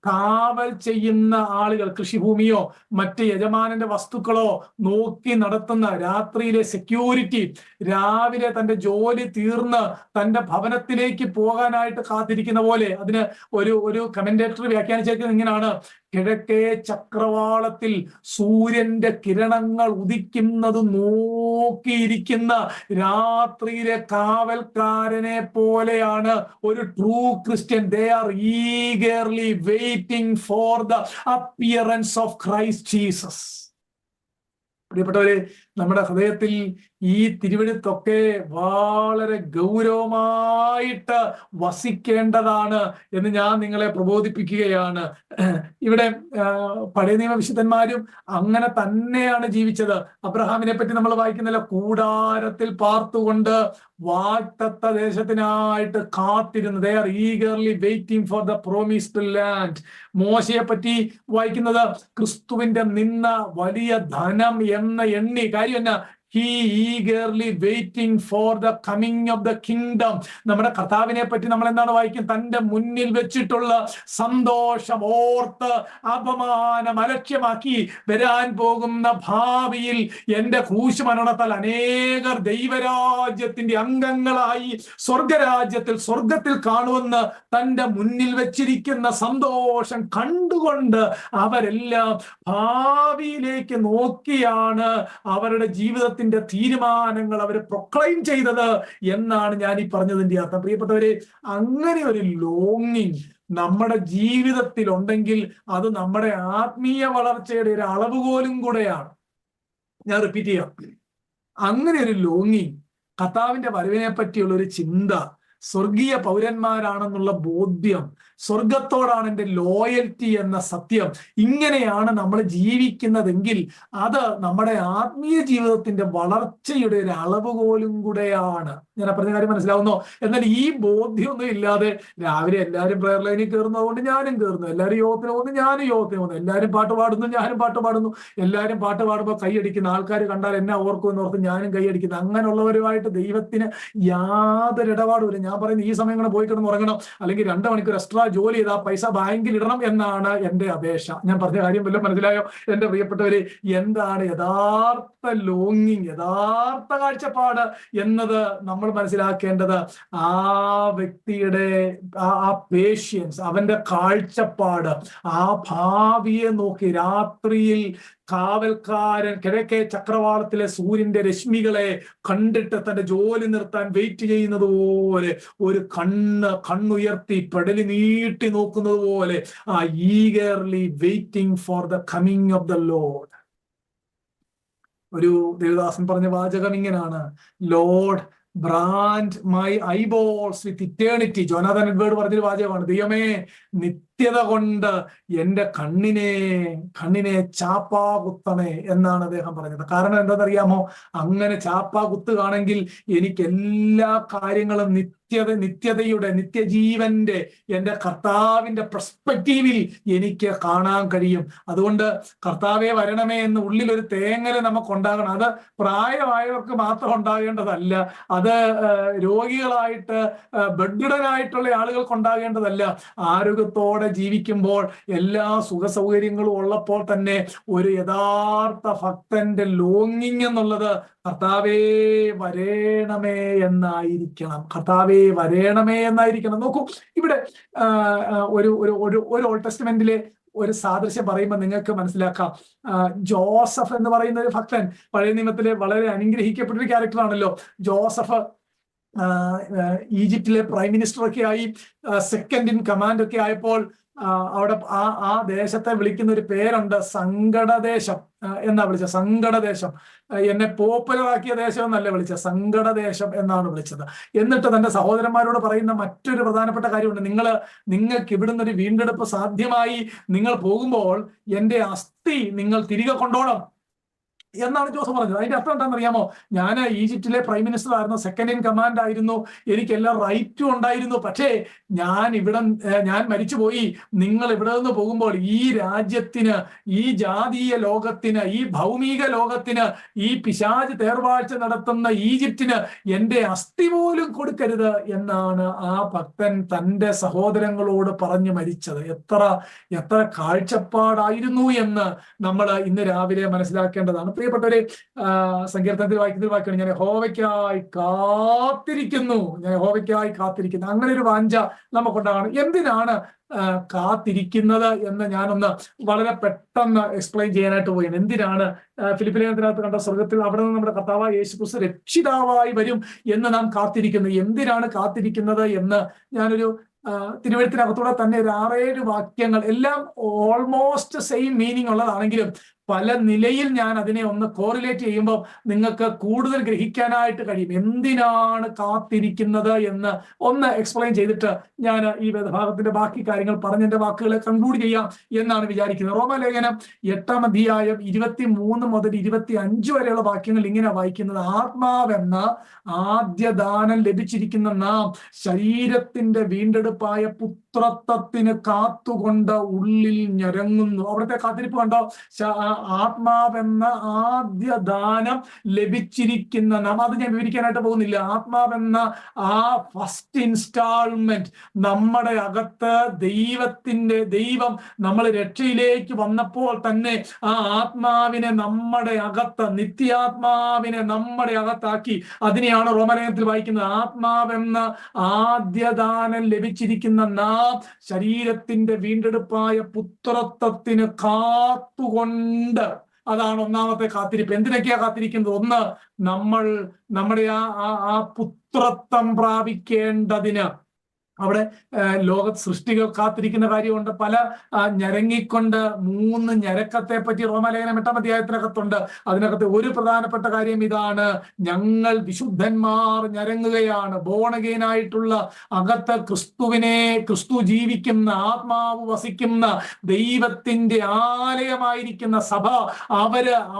കാവൽ ചെയ്യുന്ന ആളുകൾ, കൃഷിഭൂമിയോ മറ്റ് യജമാനന്റെ വസ്തുക്കളോ നോക്കി നടത്തുന്ന രാത്രിയിലെ സെക്യൂരിറ്റി, രാവിലെ തന്റെ ജോലി തീർന്ന് തന്റെ ഭവനത്തിലേക്ക് പോകാനായിട്ട് കാത്തിരിക്കുന്ന പോലെ. അതിന് ഒരു കമന്റേറ്റർ വ്യാഖ്യാനിച്ചേക്കുന്നത് ഇങ്ങനെയാണ്: കിഴക്കേ ചക്രവാളത്തിൽ സൂര്യന്റെ കിരണങ്ങൾ ഉദിക്കുന്നത് നോക്കിയിരിക്കുന്ന രാത്രിയിലെ കാവൽക്കാരനെ പോലെയാണ് ഒരു true Christian. They are eagerly waiting for the appearance of Christ Jesus. പ്രിയപ്പെട്ടവരെ, നമ്മുടെ ഹൃദയത്തിൽ ഈ തിരുവെഴുത്തൊക്കെ വളരെ ഗൗരവമായിട്ട് വസിക്കേണ്ടതാണ് എന്ന് ഞാൻ നിങ്ങളെ പ്രബോധിപ്പിക്കുകയാണ്. ഇവിടെ പഴയ നിയമ വിശുദ്ധന്മാരും അങ്ങനെ തന്നെയാണ് ജീവിച്ചത്. അബ്രഹാമിനെ പറ്റി നമ്മൾ വായിക്കുന്നില്ല, കൂടാരത്തിൽ പാർത്തുകൊണ്ട് വാഗ്ദത്ത ദേശത്തിനായിട്ട് കാത്തിരുന്നു. They are eagerly waiting for the promised land. മോശയെ പറ്റി വായിക്കുന്നത് ക്രിസ്തുവിന്റെ നിന്ന വലിയ ധനം എന്ന് എണ്ണി. കാര്യം എന്നാ? He eagerly waiting for the coming of the kingdom. നമ്മുടെ കർത്താവിനെ പറ്റി നമ്മൾ എന്താണ് വായിക്കും? തന്റെ മുന്നിൽ വെച്ചിട്ടുള്ള സന്തോഷം ഓർത്ത് അപമാനം അലക്ഷ്യമാക്കി വരാൻ പോകുന്ന ഭാവിയിൽ എന്റെ ക്രൂശുമരണത്താൽ അനേകർ ദൈവരാജ്യത്തിന്റെ അംഗങ്ങളായി സ്വർഗത്തിൽ കാണുമെന്ന് തന്റെ മുന്നിൽ വെച്ചിരിക്കുന്ന സന്തോഷം കണ്ടുകൊണ്ട് അവരെല്ലാം ഭാവിയിലേക്ക് നോക്കിയാണ് അവരുടെ ജീവിതത്തിൽ തീരുമാനങ്ങൾ അവർ പ്രൊക്ലൈം ചെയ്തത് എന്നാണ് ഞാൻ ഈ പറഞ്ഞതിന്റെ അർത്ഥം. പ്രിയപ്പെട്ടവരെ, അങ്ങനെ ഒരു ലോങ്ങിങ് നമ്മുടെ ജീവിതത്തിൽ ഉണ്ടെങ്കിൽ അത് നമ്മുടെ ആത്മീയ വളർച്ചയുടെ ഒരു അളവുകോലും കൂടെയാണ്. ഞാൻ റിപ്പീറ്റ് ചെയ്യാം. അങ്ങനെ ഒരു ലോങ്ങിങ്, കർത്താവിന്റെ വരവിനെ പറ്റിയുള്ള ഒരു ചിന്ത, സ്വർഗീയ പൗരന്മാരാണെന്നുള്ള ബോധ്യം, സ്വർഗത്തോടാണ് എൻ്റെ ലോയൽറ്റി എന്ന സത്യം, ഇങ്ങനെയാണ് നമ്മൾ ജീവിക്കുന്നതെങ്കിൽ അത് നമ്മുടെ ആത്മീയ ജീവിതത്തിന്റെ വളർച്ചയുടെ ഒരു അളവുകോലും കൂടെയാണ്. ഞാൻ പറഞ്ഞ കാര്യം മനസ്സിലാവുന്നോ? എന്നാൽ ഈ ബോധ്യമൊന്നും ഇല്ലാതെ രാവിലെ എല്ലാവരും പ്രയർ ലൈനിൽ കയറുന്നതുകൊണ്ട് ഞാനും കയറുന്നു, എല്ലാവരും യോഗത്തിന് പോകുന്നു ഞാനും യോഗത്തിന് പോകുന്നു, എല്ലാവരും പാട്ട് പാടുന്നു ഞാനും പാട്ട് പാടുന്നു, എല്ലാവരും പാട്ട് പാടുമ്പോൾ കൈയടിക്കുന്ന ആൾക്കാർ കണ്ടാൽ എന്നെ ഓർക്കുമെന്ന് ഓർത്ത് ഞാനും കൈയടിക്കുന്നു. അങ്ങനെയുള്ളവരുമായിട്ട് ദൈവത്തിന് യാതൊരു ഇടപാടുമില്ല. ഞാൻ പറയുന്നത് ഈ സമയം കൂടെ പോയി കിടന്ന് ഉറങ്ങണം, അല്ലെങ്കിൽ 2 മണിക്കൂർ എക്സ്ട്രാ ജോലി ചെയ്ത് ആ പൈസ ബാങ്കിൽ ഇടണം എന്നാണ് എൻ്റെ അപേക്ഷ. ഞാൻ പറഞ്ഞ കാര്യം വല്ലതും മനസ്സിലായോ എൻ്റെ പ്രിയപ്പെട്ടവരെ? എന്താണ് യഥാർത്ഥ ലോങ്ങിങ്, യഥാർത്ഥ കാഴ്ചപ്പാട് എന്നത് നമ്മൾ മനസ്സിലാക്കേണ്ടത്? ആ വ്യക്തിയുടെ ആ പേഷ്യൻസ്, അവന്റെ കാഴ്ചപ്പാട്, ആ ഭാവിയെ നോക്കി രാത്രിയിൽ കാവൽക്കാരൻ കിഴക്കേ ചക്രവാളത്തിലെ സൂര്യന്റെ രശ്മികളെ കണ്ടിട്ട് തന്റെ ജോലി നിർത്താൻ വെയിറ്റ് ചെയ്യുന്നത് പോലെ, ഒരു കണ്ണുയർത്തി പെടലി നീട്ടി നോക്കുന്നത് പോലെ, eagerly waiting for the coming of the lord. ഒരു ദേവദാസൻ പറഞ്ഞ വാചകം ഇങ്ങനാണ്: lord brand my eyeballs with eternity. Jonathan Edward പറഞ്ഞൊരു വാചകമാണ്: ദൈവമേ, നിത്യത കൊണ്ട് എന്റെ കണ്ണിനെ ചാപ്പാ കുത്തണേ എന്നാണ് അദ്ദേഹം പറഞ്ഞത്. കാരണം എന്താണെന്നറിയാമോ? അങ്ങനെ ചാപ്പാ കുത്തുകയാണെങ്കിൽ എനിക്ക് എല്ലാ കാര്യങ്ങളും നിത്യതയുടെ നിത്യജീവന്റെ എന്റെ കർത്താവിന്റെ പെർസ്പെക്റ്റീവിൽ എനിക്ക് കാണാൻ കഴിയും. അതുകൊണ്ട് കർത്താവെ വരണമേ എന്ന് ഉള്ളിലൊരു തേങ്ങല് നമുക്കുണ്ടാകണം. അത് പ്രായമായവർക്ക് മാത്രം ഉണ്ടാകേണ്ടതല്ല, അത് രോഗികളായിട്ട് ബെഡ്ഡനായിട്ടുള്ള ആളുകൾക്ക് ഉണ്ടാകേണ്ടതല്ല. ആരോഗ്യത്തോടെ ജീവിക്കുമ്പോൾ എല്ലാ സുഖ സൗകര്യങ്ങളും ഉള്ളപ്പോൾ തന്നെ ഒരു യഥാർത്ഥ ഭക്തന്റെ ലോങ്ങിങ് എന്നുള്ളത് കർത്താവേ വരേണമേ എന്നായിരിക്കണം. കർത്താവേ വരേണമേ എന്നായിരിക്കണം. നോക്കൂ, ഇവിടെ ഒരു ഓൾഡ് ടെസ്റ്റ്മെന്റിലെ ഒരു സാദൃശ്യം പറയുമ്പോൾ നിങ്ങൾക്ക് മനസ്സിലാക്കാം. ജോസഫ് എന്ന് പറയുന്ന ഒരു ഭക്തൻ പഴയ നിയമത്തിലെ വളരെ അനുഗ്രഹിക്കപ്പെട്ട ഒരു ക്യാരക്ടറാണല്ലോ. ജോസഫ് ഈജിപ്തിലെ പ്രൈം മിനിസ്റ്റർ ഒക്കെ ആയി, സെക്കൻഡ് ഇൻ കമാൻഡ് ഒക്കെ ആയപ്പോൾ അവിടെ ആ ദേശത്തെ വിളിക്കുന്ന ഒരു പേരുണ്ട്, സങ്കടദേശം എന്നാ വിളിച്ചത്. സങ്കടദേശം, എന്നെ പോപ്പുലറാക്കിയ ദേശം എന്നല്ല വിളിച്ചത്, സങ്കടദേശം എന്നാണ് വിളിച്ചത്. എന്നിട്ട് തന്റെ സഹോദരന്മാരോട് പറയുന്ന മറ്റൊരു പ്രധാനപ്പെട്ട കാര്യമുണ്ട്: നിങ്ങൾക്ക് ഇവിടുന്ന് ഒരു വീണ്ടെടുപ്പ് സാധ്യമായി നിങ്ങൾ പോകുമ്പോൾ എന്റെ അസ്ഥി നിങ്ങൾ തിരികെ കൊണ്ടോണം എന്നാണ് ജോസഫ് പറഞ്ഞത്. അതിന്റെ അർത്ഥം എന്താണെന്നറിയാമോ? ഞാൻ ഈജിപ്തിലെ പ്രൈം മിനിസ്റ്റർ ആയിരുന്നു, സെക്കൻഡ് ഇൻ കമാൻഡ് ആയിരുന്നു, എനിക്ക് എല്ലാ റൈറ്റും ഉണ്ടായിരുന്നു. പക്ഷേ ഞാൻ മരിച്ചുപോയി. നിങ്ങൾ ഇവിടെ നിന്ന് പോകുമ്പോൾ ഈ രാജ്യത്തിന്, ഈ ജാതീയ ലോകത്തിന്, ഈ ഭൗമിക ലോകത്തിന്, ഈ പിശാച് തേർവാഴ്ച നടത്തുന്ന ഈജിപ്തിന് എന്റെ അസ്ഥി പോലും കൊടുക്കരുത് എന്നാണ് ആ ഭക്തൻ തന്റെ സഹോദരങ്ങളോട് പറഞ്ഞു മരിച്ചത്. എത്ര കാഴ്ചപ്പാടായിരുന്നു എന്ന് നമ്മൾ ഇന്ന് രാവിലെ മനസ്സിലാക്കേണ്ടതാണ്. പ്രിയപ്പെട്ടവരെ, സങ്കീർത്തനത്തിൽ വായിക്കുന്ന വാക്കാണ്: ഞാൻ യഹോവയ്ക്കായി കാത്തിരിക്കുന്നു. അങ്ങനെ ഒരു വാഞ്ച നമുക്കുണ്ടാകണം. എന്തിനാണ് കാത്തിരിക്കുന്നത് എന്ന് ഞാനൊന്ന് വളരെ പെട്ടെന്ന് എക്സ്പ്ലെയിൻ ചെയ്യാനായിട്ട് പോയാണ്. എന്തിനാണ് ഫിലിപ്പിലെ ലേഖനത്തിനകത്ത് കണ്ട സ്വർഗത്തിൽ അവിടെ നിന്ന് നമ്മുടെ കർത്താവായ യേശുക്രിസ്തു രക്ഷിതാവായി വരും എന്ന് നാം കാത്തിരിക്കുന്നത്? എന്തിനാണ് കാത്തിരിക്കുന്നത് എന്ന് ഞാനൊരു തിരുവഴുത്തിനകത്തൂടെ തന്നെ ഒരു 6-7 വാക്യങ്ങൾ, എല്ലാം ഓൾമോസ്റ്റ് സെയിം മീനിങ് ഉള്ളതാണെങ്കിലും പല നിലയിൽ ഞാൻ അതിനെ ഒന്ന് കോറിലേറ്റ് ചെയ്യുമ്പോൾ നിങ്ങൾക്ക് കൂടുതൽ ഗ്രഹിക്കാനായിട്ട് കഴിയും. എന്തിനാണ് കാത്തിരിക്കുന്നത് എന്ന് ഒന്ന് എക്സ്പ്ലെയിൻ ചെയ്തിട്ട് ഞാൻ ഈ വേദഭാഗത്തിന്റെ ബാക്കി കാര്യങ്ങൾ പറഞ്ഞ് എന്റെ വാക്കുകളെ കൺക്ലൂഡ് ചെയ്യാം എന്നാണ് വിചാരിക്കുന്നത്. റോമാലേഖനം 8-ാം അധ്യായം 23 മുതൽ 25 വരെയുള്ള വാക്യങ്ങൾ ഇങ്ങനെ വായിക്കുന്നത്: ആത്മാവെന്ന ആദ്യദാനം ലഭിച്ചിരിക്കുന്ന നാം ശരീരത്തിന്റെ വീണ്ടെടുപ്പായ പുത്രത്വത്തിന് കാത്തുകൊണ്ട് ഉള്ളിൽ ഞരങ്ങുന്നു. അവിടുത്തെ കാത്തിരിപ്പ് കണ്ടോ? ആത്മാവെന്ന ആദ്യ ദാനം ലഭിച്ചിരിക്കുന്ന നാം, അത് ഞാൻ വിവരിക്കാനായിട്ട് പോകുന്നില്ല. ആത്മാവെന്ന ആ ഫസ്റ്റ് ഇൻസ്റ്റാൾമെന്റ് നമ്മുടെ അകത്ത് ദൈവം നമ്മൾ രക്ഷയിലേക്ക് വന്നപ്പോൾ തന്നെ ആ ആത്മാവിനെ നമ്മുടെ അകത്ത്, നിത്യാത്മാവിനെ നമ്മുടെ അകത്താക്കി. അതിനെയാണ് റോമലേഖനത്തിൽ വായിക്കുന്നത്: ആത്മാവെന്ന ആദ്യദാനം ലഭിച്ചിരിക്കുന്ന നാം ശരീരത്തിന്റെ വീണ്ടെടുപ്പായ പുത്രത്വത്തിന് കാത്തുകൊണ്ട്. അതാണ് ഒന്നാമത്തെ കാത്തിരിപ്പ്. എന്തിനൊക്കെയാ കാത്തിരിക്കുന്നത്? ഒന്ന്, നമ്മുടെ ആ പുത്രത്വം പ്രാപിക്കേണ്ടതിന്. അവിടെ ലോക സൃഷ്ടികൾ കാത്തിരിക്കുന്ന കാര്യമുണ്ട്. പല ഞരങ്ങിക്കൊണ്ട് 3 ഞരക്കത്തെ പറ്റി റോമാലേഖനം 8-ാം അധ്യായത്തിനകത്തുണ്ട്. അതിനകത്ത് ഒരു പ്രധാനപ്പെട്ട കാര്യം ഇതാണ്: ഞങ്ങൾ വിശുദ്ധന്മാർ ഞരങ്ങുകയാണ്. ബോൺ അഗെയിൻ ആയിട്ടുള്ള, അകത്ത് ക്രിസ്തു ജീവിക്കുന്ന, ആത്മാവ് വസിക്കുന്ന, ദൈവത്തിന്റെ ആലയമായിരിക്കുന്ന സഭ,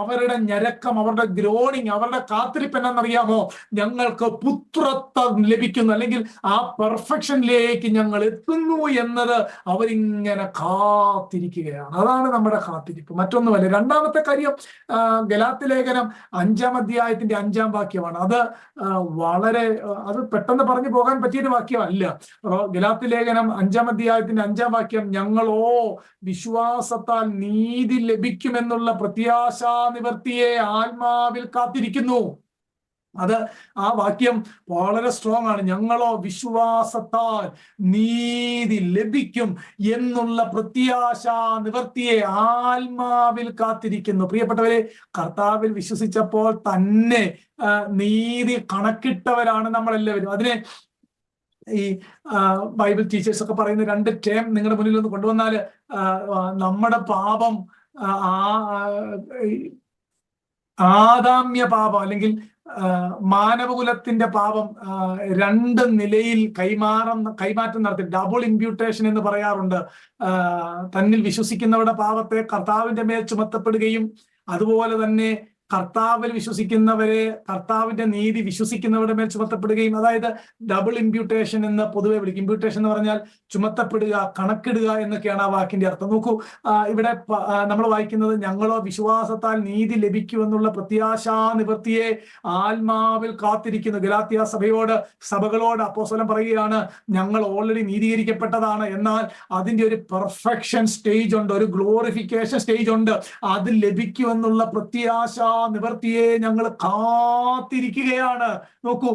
അവരുടെ ഞരക്കം, അവരുടെ ഗ്രോണിങ്, അവരുടെ കാത്തിരിപ്പ് എന്നറിയാമോ? ഞങ്ങൾക്ക് പുത്രത്വം ലഭിക്കുന്നു, അല്ലെങ്കിൽ ആ പെർഫെക്ഷൻ ഞങ്ങൾ എത്തുന്നു എന്നത് അവരിങ്ങനെ കാത്തിരിക്കുകയാണ്. അതാണ് നമ്മുടെ കാത്തിരിപ്പ്, മറ്റൊന്നുമല്ല. രണ്ടാമത്തെ കാര്യം ഗലാത്യ ലേഖനം 5-ാം അധ്യായത്തിന്റെ 5-ാം വാക്യമാണ്. അത് പെട്ടെന്ന് പറഞ്ഞു പോകാൻ പറ്റിയൊരു വാക്യമല്ല. ഗലാത്യ ലേഖനം 5-ാം അധ്യായത്തിന്റെ 5-ാം വാക്യം: ഞങ്ങളോ വിശ്വാസത്താൽ നീതി ലഭിക്കുമെന്നുള്ള പ്രത്യാശാ നിവർത്തിയെ ആത്മാവിൽ കാത്തിരിക്കുന്നു. അത് ആ വാക്യം വളരെ സ്ട്രോങ് ആണ്. ഞങ്ങളോ വിശ്വാസത്താൽ നീതി ലഭിക്കും എന്നുള്ള പ്രത്യാശാ നിവർത്തിയെ ആത്മാവിൽ കാത്തിരിക്കുന്നു. പ്രിയപ്പെട്ടവരെ, കർത്താവിൽ വിശ്വസിച്ചപ്പോൾ തന്നെ നീതി കണക്കിട്ടവരാണ് നമ്മളെല്ലാവരും. അതിനെ ഈ ബൈബിൾ ടീച്ചേഴ്സ് ഒക്കെ പറയുന്ന 2 ടേം നിങ്ങളുടെ മുന്നിൽ ഒന്ന് കൊണ്ടുവന്നാൽ, നമ്മുടെ പാപം ആദാമ്യ പാപം മാനവകുലത്തിന്റെ പാപം 2 നിലയിൽ കൈമാറ്റം നടത്തി ഡബിൾ ഇമ്പ്യൂട്ടേഷൻ എന്ന് പറയാറുണ്ട്. തന്നിൽ വിശ്വസിക്കുന്നവരുടെ പാപത്തെ കർത്താവിന്റെ മേൽ ചുമത്തപ്പെടുകയും, അതുപോലെ തന്നെ കർത്താവിൽ വിശ്വസിക്കുന്നവരെ കർത്താവിന്റെ നീതി വിശ്വസിക്കുന്നവരുടെ മേൽ ചുമത്തപ്പെടുകയും, അതായത് ഡബിൾ ഇമ്പ്യൂട്ടേഷൻ എന്ന് പൊതുവെ വിളിക്കും. ഇമ്പ്യൂട്ടേഷൻ എന്ന് പറഞ്ഞാൽ ചുമത്തപ്പെടുക, കണക്കിടുക എന്നൊക്കെയാണ് ആ വാക്കിന്റെ അർത്ഥം. നോക്കൂ, ഇവിടെ നമ്മൾ വായിക്കുന്നത് ഞങ്ങളോ വിശ്വാസത്താൽ നീതി ലഭിക്കുമെന്നുള്ള പ്രത്യാശാ നിവൃത്തിയെ ആത്മാവിൽ കാത്തിരിക്കുന്നു. ഗലാത്യ സഭകളോട് അപ്പോസ്തലൻ പറയുകയാണ്, ഞങ്ങൾ ഓൾറെഡി നീതീകരിക്കപ്പെട്ടതാണ്, എന്നാൽ അതിന്റെ ഒരു പെർഫെക്ഷൻ സ്റ്റേജ് ഉണ്ട്, ഒരു ഗ്ലോറിഫിക്കേഷൻ സ്റ്റേജ് ഉണ്ട്. അത് ലഭിക്കുമെന്നുള്ള പ്രത്യാശ നിവർത്തിയെ ഞങ്ങൾ കാത്തിരിക്കുകയാണ്. നോക്കൂ,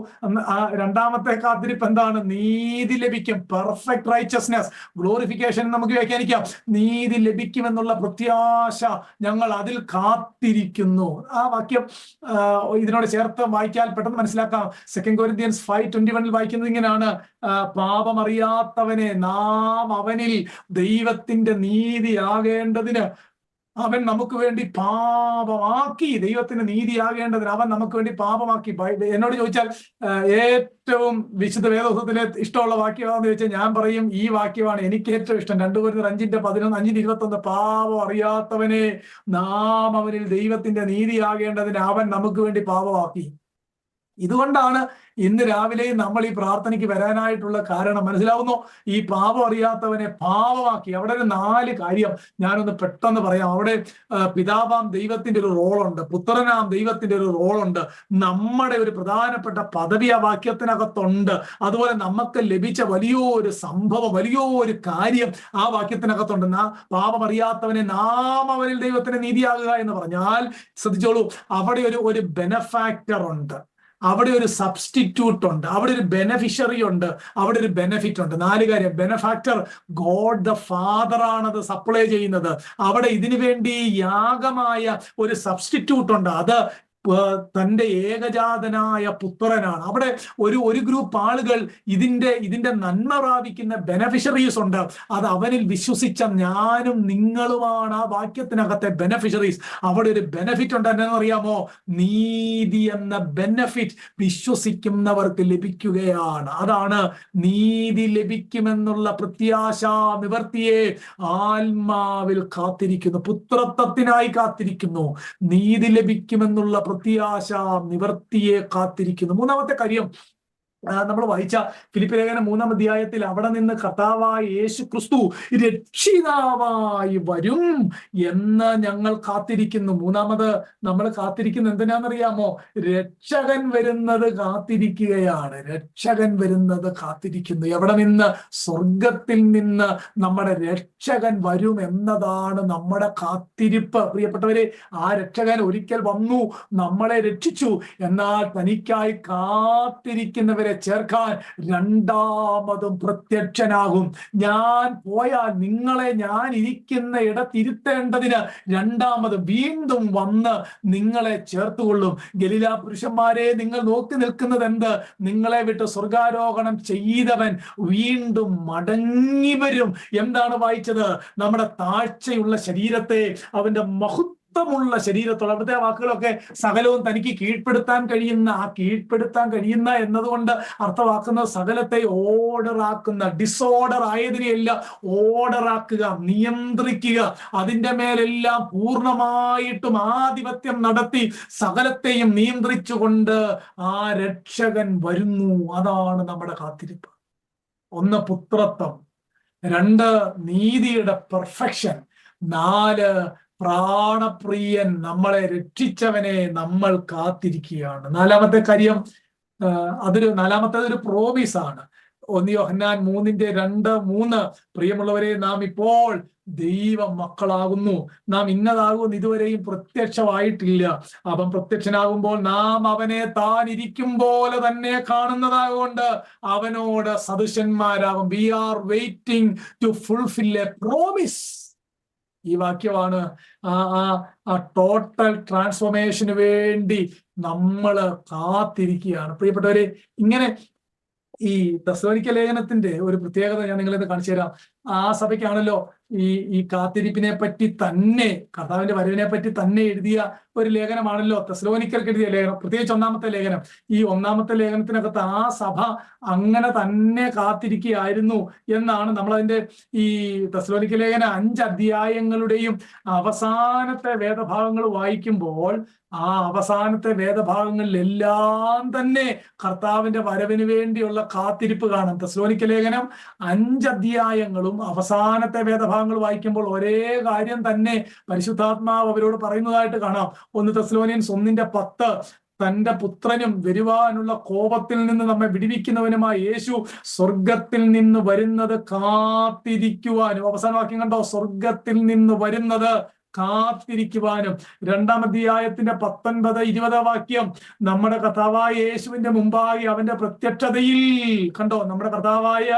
രണ്ടാമത്തെ കാത്തിരിപ്പ് എന്താണ്? നീതി ലഭിക്കും, പെർഫെക്റ്റ് റൈച്ചസ്നെസ്. ഗ്ലോറിഫിക്കേഷൻ നമുക്ക് വ്യാഖ്യാനിക്കാം, നീതി ലഭിക്കുമെന്നുള്ള പ്രത്യാശ ഞങ്ങൾ അതിൽ കാത്തിരിക്കുന്നു. ആ വാക്യം ഇതിനോട് ചേർത്ത് വായിക്കാൻ പെട്ടെന്ന് മനസ്സിലാക്കാം. 2 Corinthians 5:21 വായിക്കുന്നത് ഇങ്ങനെയാണ്, പാപമറിയാത്തവനെ നാം അവനിൽ ദൈവത്തിന്റെ നീതിയാകേണ്ടതിന് അവൻ നമുക്ക് വേണ്ടി പാപമാക്കി. ദൈവത്തിന് നീതിയാകേണ്ടതിന് അവൻ നമുക്ക് വേണ്ടി പാപമാക്കി. എന്നോട് ചോദിച്ചാൽ ഏറ്റവും വിശുദ്ധ വേദപുസ്തകത്തിലെ ഇഷ്ടമുള്ള വാക്യമാണെന്ന് ചോദിച്ചാൽ ഞാൻ പറയും ഈ വാക്യമാണ് എനിക്ക് ഏറ്റവും ഇഷ്ടം. 2 Corinthians 5:11-5:21 പാപം അറിയാത്തവനെ നാം അവനിൽ ദൈവത്തിന്റെ നീതിയാകേണ്ടതിന് അവൻ നമുക്ക് വേണ്ടി പാപമാക്കി. ഇതുകൊണ്ടാണ് ഇന്ന് രാവിലെ നമ്മൾ ഈ പ്രാർത്ഥനയ്ക്ക് വരാനായിട്ടുള്ള കാരണം. മനസ്സിലാവുന്നു? ഈ പാപം അറിയാത്തവനെ പാപമാക്കി. അവിടെ ഒരു 4 കാര്യം ഞാനൊന്ന് പെട്ടെന്ന് പറയാം. അവിടെ പിതാവാം ദൈവത്തിന്റെ ഒരു റോളുണ്ട്, പുത്രനാം ദൈവത്തിന്റെ ഒരു റോളുണ്ട്, നമ്മുടെ ഒരു പ്രധാനപ്പെട്ട പദവി ആ വാക്യത്തിനകത്തുണ്ട്. അതുപോലെ നമുക്ക് ലഭിച്ച വലിയൊരു സംഭവം, വലിയൊരു കാര്യം ആ വാക്യത്തിനകത്തുണ്ട്. പാപം അറിയാത്തവനെ നാം അവനിൽ ദൈവത്തിന്റെ നീതിയാകുക എന്ന് പറഞ്ഞാൽ, ശ്രദ്ധിച്ചോളൂ, അവിടെ ഒരു ബെനഫാക്ടർ ഉണ്ട്, അവിടെ ഒരു സബ്സ്റ്റിറ്റ്യൂട്ട് ഉണ്ട്, അവിടെ ഒരു ബെനഫിഷ്യറി ഉണ്ട്, അവിടെ ഒരു ബെനഫിറ്റ് ഉണ്ട്. 4 കാര്യം. ബെനഫാക്ടർ ഗോഡ് ദ ഫാദർ ആണത് സപ്ലൈ ചെയ്യുന്നത്. അവിടെ ഇതിനു വേണ്ടി യാഗമായ ഒരു സബ്സ്റ്റിറ്റ്യൂട്ട് ഉണ്ട്, അത് തന്റെ ഏകജാതനായ പുത്രനാണ്. അവിടെ ഒരു ഗ്രൂപ്പ് ആളുകൾ ഇതിന്റെ നന്മ പ്രാപിക്കുന്ന ബെനഫിഷ്യറീസ് ഉണ്ട്. അത് അവനിൽ വിശ്വസിച്ച ഞാനും നിങ്ങളുമാണ് ആ വാക്യത്തിനകത്തെ ബെനഫിഷ്യറീസ്. അവിടെ ഒരു ബെനഫിറ്റ് ഉണ്ട്. എന്താണെന്ന് അറിയാമോ? നീതി എന്ന ബെനഫിറ്റ് വിശ്വസിക്കുന്നവർക്ക് ലഭിക്കുകയാണ്. അതാണ് നീതി ലഭിക്കുമെന്നുള്ള പ്രത്യാശാ നിവർത്തിയെ ആത്മാവിൽ കാത്തിരിക്കുന്നു, പുത്രത്വത്തിനായി കാത്തിരിക്കുന്നു, നീതി ലഭിക്കുമെന്നുള്ള പ്രത്യാശ നിവർത്തിയെ കാത്തിരിക്കുന്നു. 3-ാമത്തെ കാര്യം നമ്മൾ വായിച്ച ഫിലിപ്പി ലേഖനം 3-ാം അധ്യായത്തിൽ, അവിടെ നിന്ന് കർത്താവായ യേശു ക്രിസ്തു രക്ഷിതാവായി വരും എന്ന് ഞങ്ങൾ കാത്തിരിക്കുന്നു. 3-ാമത് നമ്മൾ കാത്തിരിക്കുന്നത് എന്തിനാണെന്നറിയാമോ? രക്ഷകൻ വരുന്നത് കാത്തിരിക്കുകയാണ്. രക്ഷകൻ വരുന്നത് കാത്തിരിക്കുന്നു. എവിടെ നിന്ന്? സ്വർഗത്തിൽ നിന്ന് നമ്മുടെ രക്ഷകൻ വരും എന്നതാണ് നമ്മുടെ കാത്തിരിപ്പ്. പ്രിയപ്പെട്ടവരെ, ആ രക്ഷകൻ ഒരിക്കൽ വന്നു, നമ്മളെ രക്ഷിച്ചു. എന്നാൽ തനിക്കായി കാത്തിരിക്കുന്നവരെ ചേർക്കാൻ രണ്ടാമതും പ്രത്യക്ഷനാകും. ഞാൻ പോയാൽ നിങ്ങളെ ഞാൻ ഇരിക്കുന്ന ഇടത്തിരുത്തേണ്ടതിന് രണ്ടാമത് വീണ്ടും വന്ന് നിങ്ങളെ ചേർത്തുകൊള്ളും. ഗലീല പുരുഷന്മാരെ, നിങ്ങൾ നോക്കി നിൽക്കുന്നത് എന്ത്? നിങ്ങളെ വിട്ട് സ്വർഗാരോഹണം ചെയ്തവൻ വീണ്ടും മടങ്ങി വരും. എന്താണ് വായിച്ചത്? നമ്മുടെ താഴ്ചയുള്ള ശരീരത്തെ അവന്റെ മഹത്വമുള്ള ശരീരത്തോട്, അവിടുത്തെ വാക്കുകളൊക്കെ സകലവും തനിക്ക് കീഴ്പ്പെടുത്താൻ കഴിയുന്ന എന്നതുകൊണ്ട് അർത്ഥമാക്കുന്നത് സകലത്തെ ഓർഡർ ആക്കുന്ന, ഡിസോർഡർ ആയതിനെയല്ല ഓർഡർ ആക്കുക, നിയന്ത്രിക്കുക, അതിൻ്റെ മേലെല്ലാം പൂർണ്ണമായിട്ടും ആധിപത്യം നടത്തി സകലത്തെയും നിയന്ത്രിച്ചുകൊണ്ട് ആ രക്ഷകൻ വരുന്നു. അതാണ് നമ്മുടെ കാത്തിരിപ്പ്. 1 പുത്രത്വം, 2 നീതിയുടെ പെർഫെക്ഷൻ, 4 പ്രാണപ്രിയൻ നമ്മളെ രക്ഷിച്ചവനെ നമ്മൾ കാത്തിരിക്കുകയാണ്. 4-ാമത്തെ കാര്യം, നാലാമത്തേത് ഒരു പ്രോമിസ് ആണ്. 1 യോഹന്നാൻ 3:2-3 പ്രിയമുള്ളവരെ, നാം ഇപ്പോൾ ദൈവ മക്കളാകുന്നു. നാം ഇന്നതാകുമെന്ന് ഇതുവരെയും പ്രത്യക്ഷമായിട്ടില്ല. അവൻ പ്രത്യക്ഷനാകുമ്പോൾ നാം അവനെ താൻ ഇരിക്കും പോലെ തന്നെ കാണുന്നതാകൊണ്ട് അവനോട് സദൃശന്മാരാകും. We are waiting to fulfil a promise. ഈ വാക്യമാണ് ആ ടോട്ടൽ ട്രാൻസ്ഫോർമേഷന് വേണ്ടി നമ്മൾ കാത്തിരിക്കുകയാണ്. പ്രിയപ്പെട്ടവരെ, ഇങ്ങനെ ഈ തെസ്സലോനിക്ക ലേഖനത്തിന്റെ ഒരു പ്രത്യേകത ഞാൻ നിങ്ങളിത് കാണിച്ചു തരാം. ആ സഭയ്ക്കാണല്ലോ ഈ കാത്തിരിപ്പിനെ പറ്റി തന്നെ, കർത്താവിന്റെ വരവിനെ പറ്റി തന്നെ എഴുതിയ ഒരു ലേഖനമാണല്ലോ തെസ്സലോനിക്കർക്ക് എഴുതിയ ലേഖനം, പ്രത്യേകിച്ച് 1-ാമത്തെ ലേഖനം. ഈ 1-ാമത്തെ ലേഖനത്തിനകത്ത് ആ സഭ അങ്ങനെ തന്നെ കാത്തിരിക്കുകയായിരുന്നു എന്നാണ് നമ്മളതിന്റെ ഈ തെസ്സലോനിക്ക ലേഖന 5 അധ്യായങ്ങളുടെയും അവസാനത്തെ വേദഭാഗങ്ങൾ വായിക്കുമ്പോൾ ആ അവസാനത്തെ വേദഭാഗങ്ങളിലെല്ലാം തന്നെ കർത്താവിന്റെ വരവിന് വേണ്ടിയുള്ള കാത്തിരിപ്പ് കാണാം. തെസ്സലോനിക്ക ലേഖനം 5 അധ്യായങ്ങളും അവസാനത്തെ വേദഭാഗങ്ങൾ വായിക്കുമ്പോൾ ഒരേ കാര്യം തന്നെ പരിശുദ്ധാത്മാവ് അവരോട് പറയുന്നതായിട്ട് കാണാം. 1 തെസ്സലോനിയൻസ് 1:10 തന്റെ പുത്രനും വരുവാനുള്ള കോപത്തിൽ നിന്ന് നമ്മെ വിടുവിക്കുന്നവനുമായ യേശു സ്വർഗത്തിൽ നിന്ന് വരുന്നത് കാത്തിരിക്കുവാനും. അവസാന വാക്യം കണ്ടോ? സ്വർഗത്തിൽ നിന്ന് വരുന്നത് കാത്തിരിക്കുവാനും. 2-ാം അധ്യായത്തിന്റെ 19-20 വാക്യം നമ്മുടെ കർത്താവായ യേശുവിന്റെ മുമ്പാകെ അവന്റെ പ്രത്യക്ഷതയിൽ, കണ്ടോ, നമ്മുടെ കർത്താവായ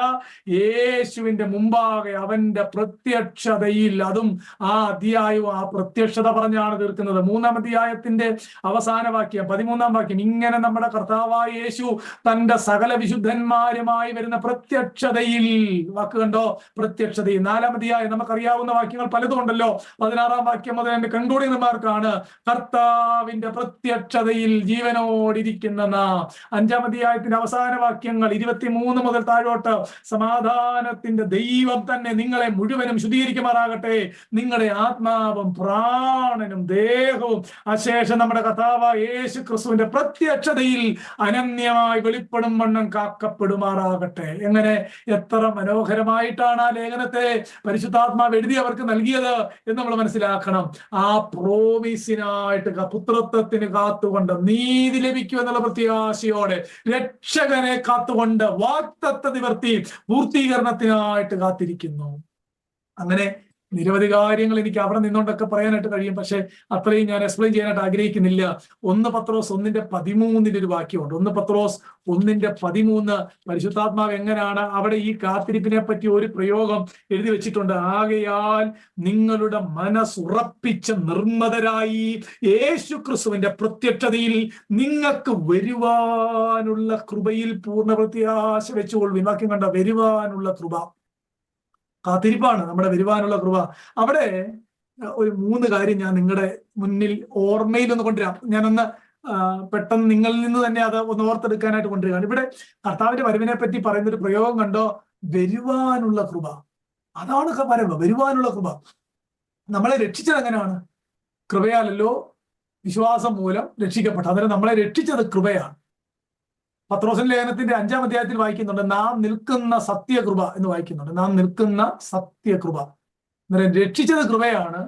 യേശുവിന്റെ മുമ്പാകെ അവന്റെ പ്രത്യക്ഷതയിൽ, അതും ആ അധ്യായവും ആ പ്രത്യക്ഷത പറഞ്ഞാണ് തീർക്കുന്നത്. 3-ാം അധ്യായത്തിന്റെ അവസാന വാക്യം 13-ാം വാക്യം, ഇങ്ങനെ നമ്മുടെ കർത്താവായ യേശു തന്റെ സകല വിശുദ്ധന്മാരുമായി വരുന്ന പ്രത്യക്ഷതയിൽ, വാക്ക് കണ്ടോ, പ്രത്യക്ഷതയിൽ. 4-ാം അധ്യായം നമുക്കറിയാവുന്ന വാക്യങ്ങൾ പലതും ഉണ്ടല്ലോ. 16-ാം വാക്യം മുതൽ എന്റെ കൺക്ലൂഡിംഗ് റിമാർക്കാണ്, കർത്താവിന്റെ പ്രത്യക്ഷതയിൽ ജീവനോടിരിക്കുന്ന നാം. 5-ാം അധ്യായത്തിന്റെ അവസാന വാക്യങ്ങൾ 23 മുതൽ താഴോട്ട്, സമാധാനത്തിന്റെ ദൈവം തന്നെ നിങ്ങളെ മുഴുവനും ശുദ്ധീകരിക്കുമാറാകട്ടെ, നിങ്ങളുടെ ആത്മാവും പ്രാണനും ദേഹവും അശേഷം നമ്മുടെ കർത്താവായ യേശു ക്രിസ്തുവിന്റെ പ്രത്യക്ഷതയിൽ അനന്യമായി വെളിപ്പെടും വണ്ണം കാക്കപ്പെടുമാറാകട്ടെ. എങ്ങനെ, എത്ര മനോഹരമായിട്ടാണ് ആ ലേഖനത്തെ പരിശുദ്ധാത്മാവ് എഴുതി അവർക്ക് നൽകിയത് എന്ന് നമ്മൾ മനസ്സിലാക്കണം. ആ പ്രോമിസിനായിട്ട്, പുത്രത്വത്തിന് കാത്തുകൊണ്ട്, നീതി ലഭിക്കും എന്നുള്ള പ്രത്യാശയോടെ, രക്ഷകനെ കാത്തുകൊണ്ട്, വാഗ്ദത്ത നിവർത്തി പൂർത്തീകരണത്തിനായിട്ട് കാത്തിരിക്കുന്നു. അങ്ങനെ നിരവധി കാര്യങ്ങൾ എനിക്ക് അവിടെ നിന്നുകൊണ്ടൊക്കെ പറയാനായിട്ട് കഴിയും. പക്ഷെ അത്രയും ഞാൻ എക്സ്പ്ലെയിൻ ചെയ്യാനായിട്ട് ആഗ്രഹിക്കുന്നില്ല. 1 പത്രോസ് 1:13 ഒരു വാക്യമുണ്ട്. 1 പത്രോസ് 1:13 പരിശുദ്ധാത്മാവ് എങ്ങനെയാണ് അവിടെ ഈ കാത്തിരിപ്പിനെ പറ്റി ഒരു പ്രയോഗം എഴുതി വെച്ചിട്ടുണ്ട്. ആകയാൽ നിങ്ങളുടെ മനസ്സുറപ്പിച്ച് നിർമ്മതരായി യേശു ക്രിസ്തുവിന്റെ പ്രത്യക്ഷതയിൽ നിങ്ങൾക്ക് വരുവാനുള്ള കൃപയിൽ പൂർണ്ണ പ്രത്യാശ വെച്ചുകൊള്ളുവിൻ. വാക്യം കണ്ട, വരുവാനുള്ള കൃപ, കാത്തിരിപ്പാണ് നമ്മുടെ വരുവാനുള്ള കൃപ. അവിടെ ഒരു 3 കാര്യം ഞാൻ നിങ്ങളുടെ മുന്നിൽ ഓർമ്മയിൽ ഒന്ന് കൊണ്ടുവരാം. ഞാനൊന്ന് പെട്ടെന്ന് നിങ്ങളിൽ നിന്ന് തന്നെ അത് ഒന്ന് ഓർത്തെടുക്കാനായിട്ട് കൊണ്ടുവരികയാണ്. ഇവിടെ കർത്താവിന്റെ വരവിനെ പറ്റി പറയുന്ന ഒരു പ്രയോഗം കണ്ടോ, വരുവാനുള്ള കൃപ. അതാണ് വരവ്, വരുവാനുള്ള കൃപ. നമ്മളെ രക്ഷിച്ചത് എങ്ങനെയാണ്? കൃപയാലല്ലോ, വിശ്വാസം മൂലം രക്ഷിക്കപ്പെട്ടു. അന്നേരം നമ്മളെ രക്ഷിച്ചത് കൃപയാണ്. പത്രോസിന്റെ ലേഖനത്തിന്റെ 5-ാം അധ്യായത്തിൽ വായിക്കുന്നുണ്ട്, നാം നിൽക്കുന്ന സത്യകൃപ എന്ന് വായിക്കുന്നുണ്ട്. നാം നിൽക്കുന്ന സത്യകൃപ. അന്നേരം രക്ഷിച്ചത് കൃപയാണ്,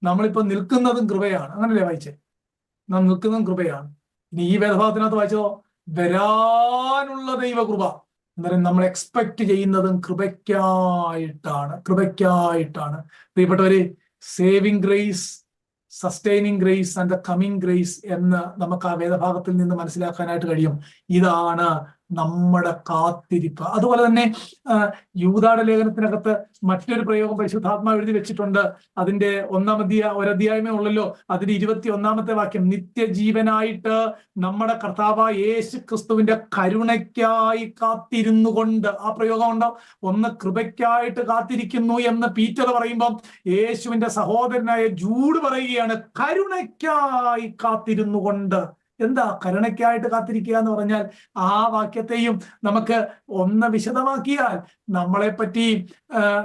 നമ്മളിപ്പോ നിൽക്കുന്നതും കൃപയാണ്. അങ്ങനല്ലേ വായിച്ചേ? നാം നിൽക്കുന്നതും കൃപയാണ്. ഇനി ഈ വേദഭാഗത്തിനകത്ത് വായിച്ചതോ, വരാനുള്ള ദൈവകൃപ. അന്നേരം നമ്മൾ എക്സ്പെക്ട് ചെയ്യുന്നതും കൃപയ്ക്കായിട്ടാണ്, കൃപയ്ക്കായിട്ടാണ്. പ്രിയപ്പെട്ടവരെ, saving grace, sustaining grace and the coming grace എന്ന് നമുക്ക് ആ വേദഭാഗത്തിൽ നിന്ന് മനസ്സിലാക്കാനായിട്ട് കഴിയും. ഇതാണ് നമ്മുടെ കാത്തിരിപ്പ്. അതുപോലെ തന്നെ യൂദായുടെ ലേഖനത്തിനകത്ത് മറ്റൊരു പ്രയോഗം പരിശുദ്ധാത്മാവ് എഴുതി വെച്ചിട്ടുണ്ട്. അതിന്റെ 1-ാം ഒരധ്യായമേ ഉള്ളല്ലോ. അതിന്റെ 21-ാമത്തെ വാക്യം, നിത്യജീവനായിട്ട് നമ്മുടെ കർത്താവായ യേശു ക്രിസ്തുവിന്റെ കരുണയ്ക്കായി കാത്തിരുന്നു കൊണ്ട്. ആ പ്രയോഗം ഉണ്ടോ? ഒന്ന് കൃപയ്ക്കായിട്ട് കാത്തിരിക്കുന്നു എന്ന് പീറ്റർ പറയുമ്പം, യേശുവിന്റെ സഹോദരനായ ജൂഡ് പറയുകയാണ് കരുണയ്ക്കായി കാത്തിരുന്നു കൊണ്ട്. എന്താ കരുണയ്ക്കായിട്ട് കാത്തിരിക്കുക എന്ന് പറഞ്ഞാൽ? ആ വാക്യത്തെയും നമുക്ക് ഒന്ന് വിശദമാക്കിയാൽ നമ്മളെപ്പറ്റി,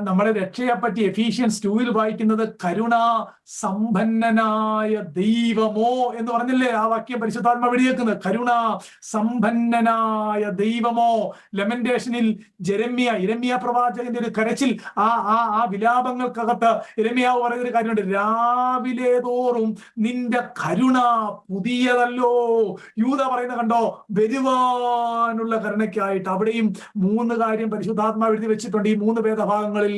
നമ്മളെ രക്ഷയെപ്പറ്റി എഫീഷ്യൻസ് 2-ൽ വായിക്കുന്നത് കരുണാ സമ്പന്നനായ ദൈവമോ എന്ന് പറഞ്ഞില്ലേ? ആ വാക്യം പരിശുദ്ധാത്മാവ് എഴുതിയേക്കുന്നത് കരുണാ സമ്പന്നനായ ദൈവമോ. ലെമന്റേഷനിൽ ഇരമ്യ പ്രവാചകന്റെ ഒരു കരച്ചിൽ, ആ വിലാപങ്ങൾക്കകത്ത് ഇരമ്യാവ് പറയുന്നൊരു കാര്യമുണ്ട്, രാവിലെ തോറും നിന്റെ കരുണ പുതിയതല്ലോ യൂദാ പറയുന്ന കണ്ടോ, വരുവാനുള്ള കരുണയ്ക്കായിട്ട്. അവിടെയും 3 കാര്യം പരിശുദ്ധാത്മാവ് എഴുതി വെച്ചിട്ടുണ്ട് ഈ 3 വേദഭാഗങ്ങളിൽ.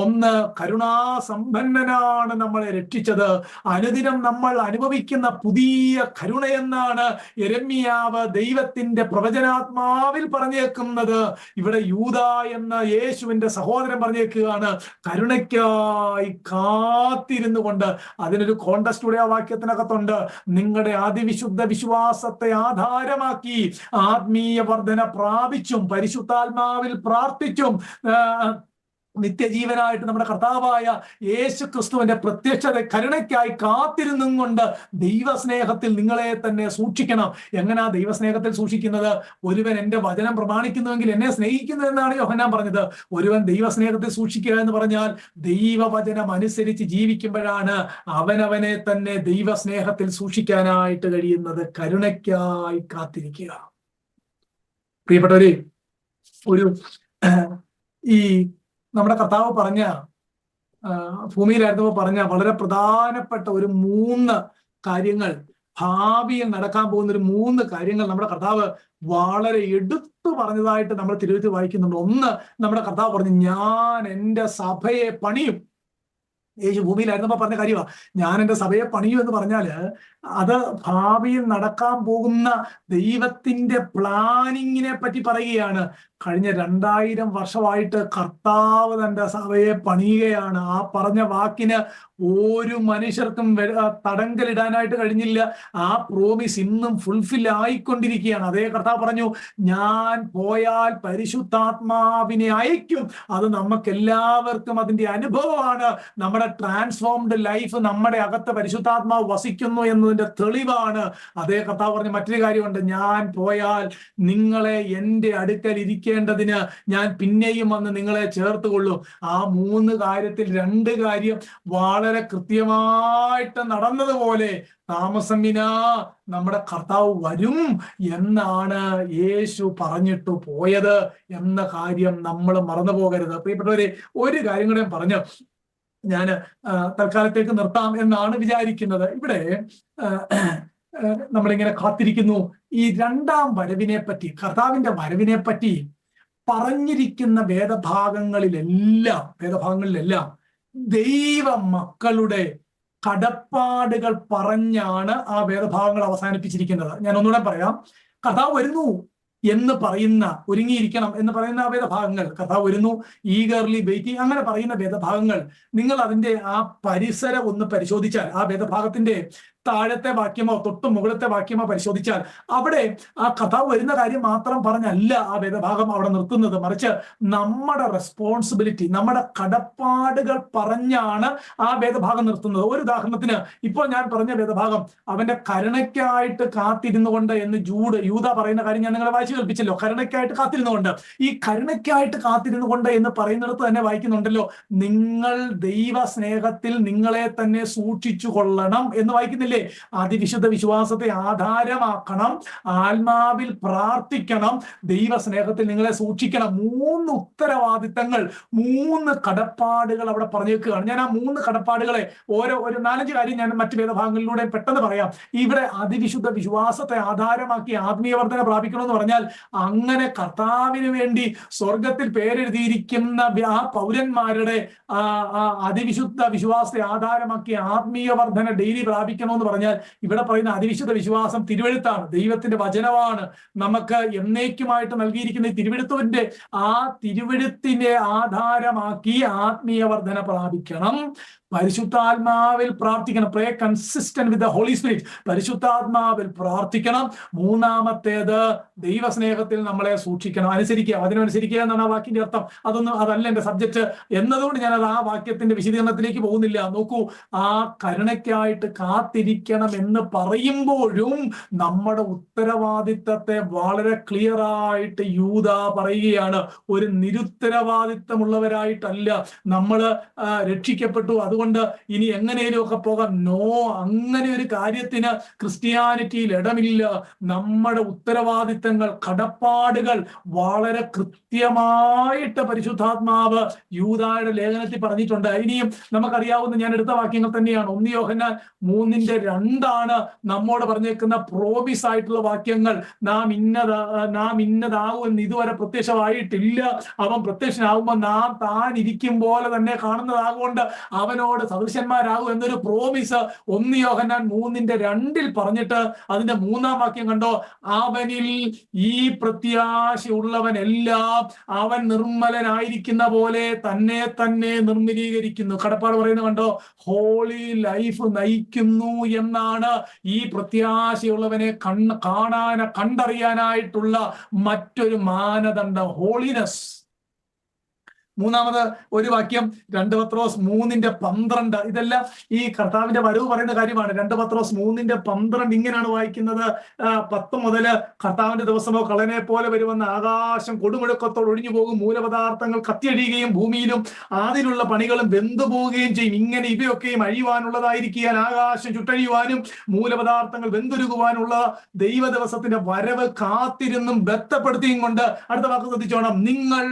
ഒന്ന്, കരുണാസമ്പന്നനാണ് നമ്മളെ രക്ഷിച്ചത്. അനുദിനം നമ്മൾ അനുഭവിക്കുന്ന പുതിയ കരുണയെന്നാണ് യെരമ്യാവ് ദൈവത്തിന്റെ പ്രവചനാത്മാവിൽ പറഞ്ഞേക്കുന്നത്. ഇവിടെ യൂദാ എന്ന യേശുവിന്റെ സഹോദരൻ പറഞ്ഞേക്കുകയാണ്, കരുണയ്ക്കായി കാത്തിരുന്നു കൊണ്ട്. അതിനൊരു കോണ്ടസ്റ്റ് കൂടെ ആ വാക്യത്തിനകത്തുണ്ട്. നിങ്ങളുടെ അതിവിശുദ്ധ വിശ്വാസത്തെ ആധാരമാക്കി ആത്മീയ വർധന പ്രാപിച്ചും പരിശുദ്ധാത്മാവിൽ പ്രാർത്ഥിച്ചും നിത്യജീവനായിട്ട് നമ്മുടെ കർത്താവായ യേശു ക്രിസ്തുവിന്റെ പ്രത്യക്ഷത കരുണയ്ക്കായി കാത്തിരുന്നും കൊണ്ട് ദൈവസ്നേഹത്തിൽ നിങ്ങളെ തന്നെ സൂക്ഷിക്കണം. എങ്ങനെയാ ദൈവസ്നേഹത്തിൽ സൂക്ഷിക്കുന്നത്? ഒരുവൻ എന്റെ വചനം പ്രമാണിക്കുന്നുവെങ്കിൽ എന്നെ സ്നേഹിക്കുന്നു എന്നാണ് യോഹന്നാൻ പറഞ്ഞത്. ഒരുവൻ ദൈവസ്നേഹത്തിൽ സൂക്ഷിക്കുക എന്ന് പറഞ്ഞാൽ ദൈവവചനം അനുസരിച്ച് ജീവിക്കുമ്പോഴാണ് അവനവനെ തന്നെ ദൈവസ്നേഹത്തിൽ സൂക്ഷിക്കാനായിട്ട് കഴിയുന്നത്. കരുണയ്ക്കായി കാത്തിരിക്കുക. പ്രിയപ്പെട്ടവരെ, ഈ നമ്മുടെ കർത്താവ് പറഞ്ഞ, ഭൂമിയിലായിരുന്നപ്പോൾ പറഞ്ഞ വളരെ പ്രധാനപ്പെട്ട 3 കാര്യങ്ങൾ, ഭാവിയിൽ നടക്കാൻ പോകുന്ന 3 കാര്യങ്ങൾ നമ്മുടെ കർത്താവ് വളരെ എടുത്തു പറഞ്ഞതായിട്ട് നമ്മൾ തിരുവെഴുത്തിൽ വായിക്കുന്നുണ്ട്. ഒന്ന്, നമ്മുടെ കർത്താവ് പറഞ്ഞു, ഞാൻ എൻ്റെ സഭയെ പണിയും. യേശു ഭൂമിയിലായിരുന്നപ്പോൾ പറഞ്ഞ കാര്യമാണ്, ഞാൻ എൻ്റെ സഭയെ പണിയും എന്ന് പറഞ്ഞാല് അത് ഭാവിയിൽ നടക്കാൻ പോകുന്ന ദൈവത്തിന്റെ പ്ലാനിങ്ങിനെ പറ്റി പറയുകയാണ്. കഴിഞ്ഞ 2000 വർഷമായിട്ട് കർത്താവ് തന്റെ സഭയെ പണിയുകയാണ്. ആ പറഞ്ഞ വാക്കിന് ഒരു മനുഷ്യർക്കും തടങ്കലിടാനായിട്ട് കഴിഞ്ഞില്ല. ആ പ്രോമിസ് ഇന്നും ഫുൾഫിൽ ആയിക്കൊണ്ടിരിക്കുകയാണ്. അതേ കർത്താവ് പറഞ്ഞു, ഞാൻ പോയാൽ പരിശുദ്ധാത്മാവിനെ അയക്കും. അത് നമുക്ക് എല്ലാവർക്കും അതിന്റെ അനുഭവമാണ്. നമ്മുടെ ട്രാൻസ്ഫോംഡ് ലൈഫ് നമ്മുടെ അകത്ത് പരിശുദ്ധാത്മാവ് വസിക്കുന്നു എന്നതിന്റെ തെളിവാണ്. അതേ കർത്താവ് പറഞ്ഞ മറ്റൊരു കാര്യമുണ്ട്, ഞാൻ പോയാൽ നിങ്ങളെ എൻ്റെ അടുക്കൽ ഇരിക്കേണ്ടതിന് ഞാൻ പിന്നെയും വന്ന് നിങ്ങളെ ചേർത്തുകൊള്ളും. ആ 3 കാര്യത്തിൽ 2 കാര്യം വളരെ കൃത്യമായിട്ട് നടന്നതുപോലെ താമസം വിനാ നമ്മുടെ കർത്താവ് വരും എന്നാണ് യേശു പറഞ്ഞിട്ട് പോയത് എന്ന കാര്യം നമ്മൾ മറന്നു പോകരുത്. പ്രിയപ്പെട്ടവരെ, ഒരു കാര്യം കൂടെ പറഞ്ഞു ഞാൻ തൽക്കാലത്തേക്ക് നിർത്താം എന്നാണ് വിചാരിക്കുന്നത്. ഇവിടെ നമ്മളിങ്ങനെ കാത്തിരിക്കുന്നു. ഈ 2ാം വരവിനെ പറ്റി, കർത്താവിന്റെ വരവിനെ പറ്റി പറഞ്ഞിരിക്കുന്ന വേദഭാഗങ്ങളിലെല്ലാം ദൈവ മക്കളുടെ കടപ്പാടുകൾ പറഞ്ഞാണ് ആ വേദഭാഗങ്ങൾ അവസാനിപ്പിച്ചിരിക്കുന്നത്. ഞാൻ ഒന്നുകൂടെ പറയാം. കർത്താവ് വരുന്നു എന്ന് പറയുന്ന, ഒരുങ്ങിയിരിക്കണം എന്ന് പറയുന്ന ആ വേദഭാഗങ്ങൾ, കർത്താവ് വരുന്നു, ഈഗർലി വെയിറ്റിംഗ്, അങ്ങനെ പറയുന്ന വേദഭാഗങ്ങൾ, നിങ്ങൾ അതിന്റെ ആ പരിസരം ഒന്ന് പരിശോധിച്ചാൽ, ആ വേദഭാഗത്തിന്റെ താഴത്തെ വാക്യമോ തൊട്ട് മുകളിലത്തെ വാക്യമോ പരിശോധിച്ചാൽ അവിടെ ആ കർത്താവ് വരുന്ന കാര്യം മാത്രം പറഞ്ഞല്ല ആ വേദഭാഗം അവിടെ നിർത്തുന്നത്. മറിച്ച് നമ്മുടെ റെസ്പോൺസിബിലിറ്റി, നമ്മുടെ കടപ്പാടുകൾ പറഞ്ഞാണ് ആ വേദഭാഗം നിർത്തുന്നത്. ഒരു ഉദാഹരണത്തിന്, ഇപ്പോൾ ഞാൻ പറഞ്ഞ വേദഭാഗം, അവന്റെ കരുണയ്ക്കായിട്ട് കാത്തിരുന്നു കൊണ്ട് എന്ന് യൂദാ പറയുന്ന കാര്യം ഞാൻ നിങ്ങളെ വായിച്ചു കേൾപ്പിച്ചല്ലോ. കരുണയ്ക്കായിട്ട് കാത്തിരുന്നു കൊണ്ട്, ഈ കരുണയ്ക്കായിട്ട് കാത്തിരുന്നു കൊണ്ട് എന്ന് പറയുന്നിടത്ത് തന്നെ വായിക്കുന്നുണ്ടല്ലോ, നിങ്ങൾ ദൈവ സ്നേഹത്തിൽ നിങ്ങളെ തന്നെ സൂക്ഷിച്ചു കൊള്ളണം എന്ന് വായിക്കുന്നില്ല. അതിവിശുദ്ധ വിശ്വാസത്തെ ആധാരമാക്കണം, ആത്മാവിൽ പ്രാർത്ഥിക്കണം, ദൈവ സ്നേഹത്തിൽ നിങ്ങളെ സൂക്ഷിക്കണം. 3 ഉത്തരവാദിത്തങ്ങൾ, 3 കടപ്പാടുകൾ അവിടെ പറഞ്ഞേക്കുകയാണ്. ഞാൻ ആ 3 കടപ്പാടുകളെ ഒരു 4-5 കാര്യം ഞാൻ മറ്റു വേദഭാഗങ്ങളിലൂടെ പെട്ടെന്ന് പറയാം. ഇവിടെ അതിവിശുദ്ധ വിശ്വാസത്തെ ആധാരമാക്കി ആത്മീയ വർധന പ്രാപിക്കണമെന്ന് പറഞ്ഞാൽ, അങ്ങനെ കർത്താവിന് വേണ്ടി സ്വർഗത്തിൽ പേരെഴുതിയിരിക്കുന്ന ആ പൗരന്മാരുടെ അതിവിശുദ്ധ വിശ്വാസത്തെ ആധാരമാക്കി ആത്മീയ വർധന ഡെയിലി പ്രാപിക്കണമെന്ന് പറഞ്ഞാൽ, ഇവിടെ പറയുന്ന അതിവിശുദ്ധ വിശ്വാസം തിരുവെഴുത്താണ്, ദൈവത്തിന്റെ വചനമാണ്. നമുക്ക് എന്നേക്കുമായിട്ട് നൽകിയിരിക്കുന്ന തിരുവെഴുത്തിന്റെ ആ തിരുവെഴുത്തിനെ ആധാരമാക്കി ആത്മീയ വർധന പ്രാപിക്കണം. പരിശുദ്ധാത്മാവിൽ പ്രാർത്ഥിക്കണം. Pray consistent with the holy spirit. പരിശുദ്ധാത്മാവിൽ പ്രാർത്ഥിക്കണം. 3ാമത്തേത് ദൈവസ്നേഹത്തിൽ നമ്മളെ സൂക്ഷിക്കണം, അനുസരിക്കുക, അതിനനുസരിക്കുക എന്നാണ് ആ വാക്കിന്റെ അർത്ഥം. അതല്ല എന്റെ സബ്ജക്ട് എന്നതുകൊണ്ട് ഞാൻ ആ വാക്യത്തിന്റെ വിശദീകരണത്തിലേക്ക് പോകുന്നില്ല. നോക്കൂ, ആ കരുണയ്ക്കായിട്ട് കാത്തിരിക്കണം എന്ന് പറയുമ്പോഴും നമ്മുടെ ഉത്തരവാദിത്തത്തെ വളരെ ക്ലിയർ ആയിട്ട് യൂദാ പറയുകയാണ്. ഒരു നിരുത്തരവാദിത്തമുള്ളവരായിട്ടല്ല നമ്മൾ രക്ഷിക്കപ്പെട്ടു, അതുകൊണ്ട് കൊണ്ട് ഇനി എങ്ങനെയും ഒക്കെ പോകാം. നോ, അങ്ങനെ ഒരു കാര്യത്തിന് ക്രിസ്ത്യാനിറ്റിയിൽ ഇടമില്ല. നമ്മുടെ ഉത്തരവാദിത്തങ്ങൾ, കടപ്പാടുകൾ വളരെ കൃത്യമായിട്ട് പരിശുദ്ധാത്മാവ് യൂദായുടെ ലേഖനത്തിൽ പറഞ്ഞിട്ടുണ്ട്. ഇനിയും നമുക്കറിയാവുന്ന ഞാൻ എടുത്ത വാക്യങ്ങൾ തന്നെയാണ്. 1 യോഹന്നാൻ 3:2 നമ്മോട് പറഞ്ഞേക്കുന്ന പ്രോമിസ് ആയിട്ടുള്ള വാക്യങ്ങൾ. നാം ഇന്നതാകുമെന്ന് ഇതുവരെ പ്രത്യക്ഷമായിട്ടില്ല. അവൻ പ്രത്യക്ഷനാകുമ്പോൾ നാം താൻ ഇരിക്കും പോലെ തന്നെ കാണുന്നതാകൊണ്ട് അവനോട് സദൃശന്മാരാകും എന്നൊരു പ്രോമിസ് 1 യോഹന്നാൻ 3:2 പറഞ്ഞിട്ട് അതിന്റെ 3-ാം വാക്യം കണ്ടോ, അവനിൽ ഈ പ്രത്യാശയുള്ളവനെല്ലാം അവൻ നിർമ്മലനായിരിക്കുന്ന പോലെ തന്നെ തന്നെ നിർമ്മലീകരിക്കുന്നു. കടപ്പാട് പറയുന്നത് കണ്ടോ, ഹോളി ലൈഫ് നയിക്കുന്നു എന്നാണ് ഈ പ്രത്യാശയുള്ളവനെ കണ്ടറിയാനായിട്ടുള്ള മറ്റൊരു മാനദണ്ഡം, ഹോളിനെസ്. 3-ാമത് ഒരു വാക്യം 2 പത്രോസ് 3:12. ഇതെല്ലാം ഈ കർത്താവിന്റെ വരവ് പറയുന്ന കാര്യമാണ്. 2 പത്രോസ് 3:12 ഇങ്ങനെയാണ് വായിക്കുന്നത്. 10 മുതൽ കർത്താവിന്റെ ദിവസമോ കള്ളനെ പോലെ വരുമെന്ന് ആകാശം കൊടുമുഴക്കത്തോട് ഒഴിഞ്ഞു പോകും, മൂലപദാർത്ഥങ്ങൾ കത്തിയഴിയുകയും ഭൂമിയിലും അതിലുള്ള പണികളും വെന്തുപോവുകയും ചെയ്യും. ഇങ്ങനെ ഇവയൊക്കെയും അഴിയുവാനുള്ളതായിരിക്കാൻ ആകാശം ചുട്ടഴിയുവാനും മൂലപദാർത്ഥങ്ങൾ വെന്തുരുകുവാനുള്ള ദൈവ ദിവസത്തിന്റെ വരവ് കാത്തിരുന്നും ബന്ധപ്പെടുത്തിയും കൊണ്ട്, അടുത്ത വാക്ക് ശ്രദ്ധിച്ചോണം, നിങ്ങൾ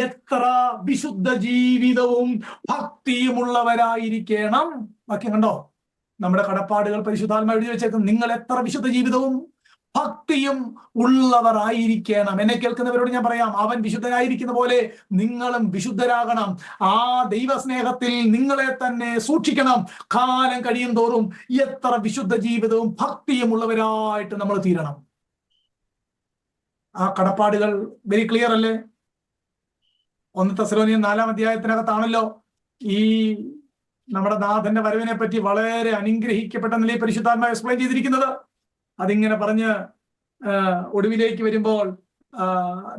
എത്ര വിശുദ്ധ ജീവിതവും ഭക്തിയുമുള്ളവരായിരിക്കണം. വാക്യം കണ്ടോ, നമ്മുടെ കടപ്പാടുകൾ പരിശുദ്ധാത്മാവ് എഴുതി വെച്ചേക്കും. നിങ്ങൾ എത്ര വിശുദ്ധ ജീവിതവും ഭക്തിയും ഉള്ളവരായിരിക്കണം. എന്നെ കേൾക്കുന്നവരോട് ഞാൻ പറയാം, അവൻ വിശുദ്ധനായിരിക്കുന്ന പോലെ നിങ്ങളും വിശുദ്ധരാകണം. ആ ദൈവസ്നേഹത്തിൽ നിങ്ങളെ തന്നെ സൂക്ഷിക്കണം. കാലം കഴിയും തോറും എത്ര വിശുദ്ധ ജീവിതവും ഭക്തിയും ഉള്ളവരായിട്ട് നമ്മൾ തീരണം. ആ കടപ്പാടുകൾ വെരി ക്ലിയർ അല്ലേ? 1 തെസ്സലോനിയർ 4-ാം അധ്യായത്തിനകത്താണല്ലോ ഈ നമ്മുടെ നാഥന്റെ വരവിനെ പറ്റി വളരെ അനുഗ്രഹിക്കപ്പെട്ട നിലയിൽ പരിശുദ്ധാത്മാവ് എക്സ്പ്ലെയിൻ ചെയ്തിരിക്കുന്നത്. അതിങ്ങനെ പറഞ്ഞ് ഒടുവിലേക്ക് വരുമ്പോൾ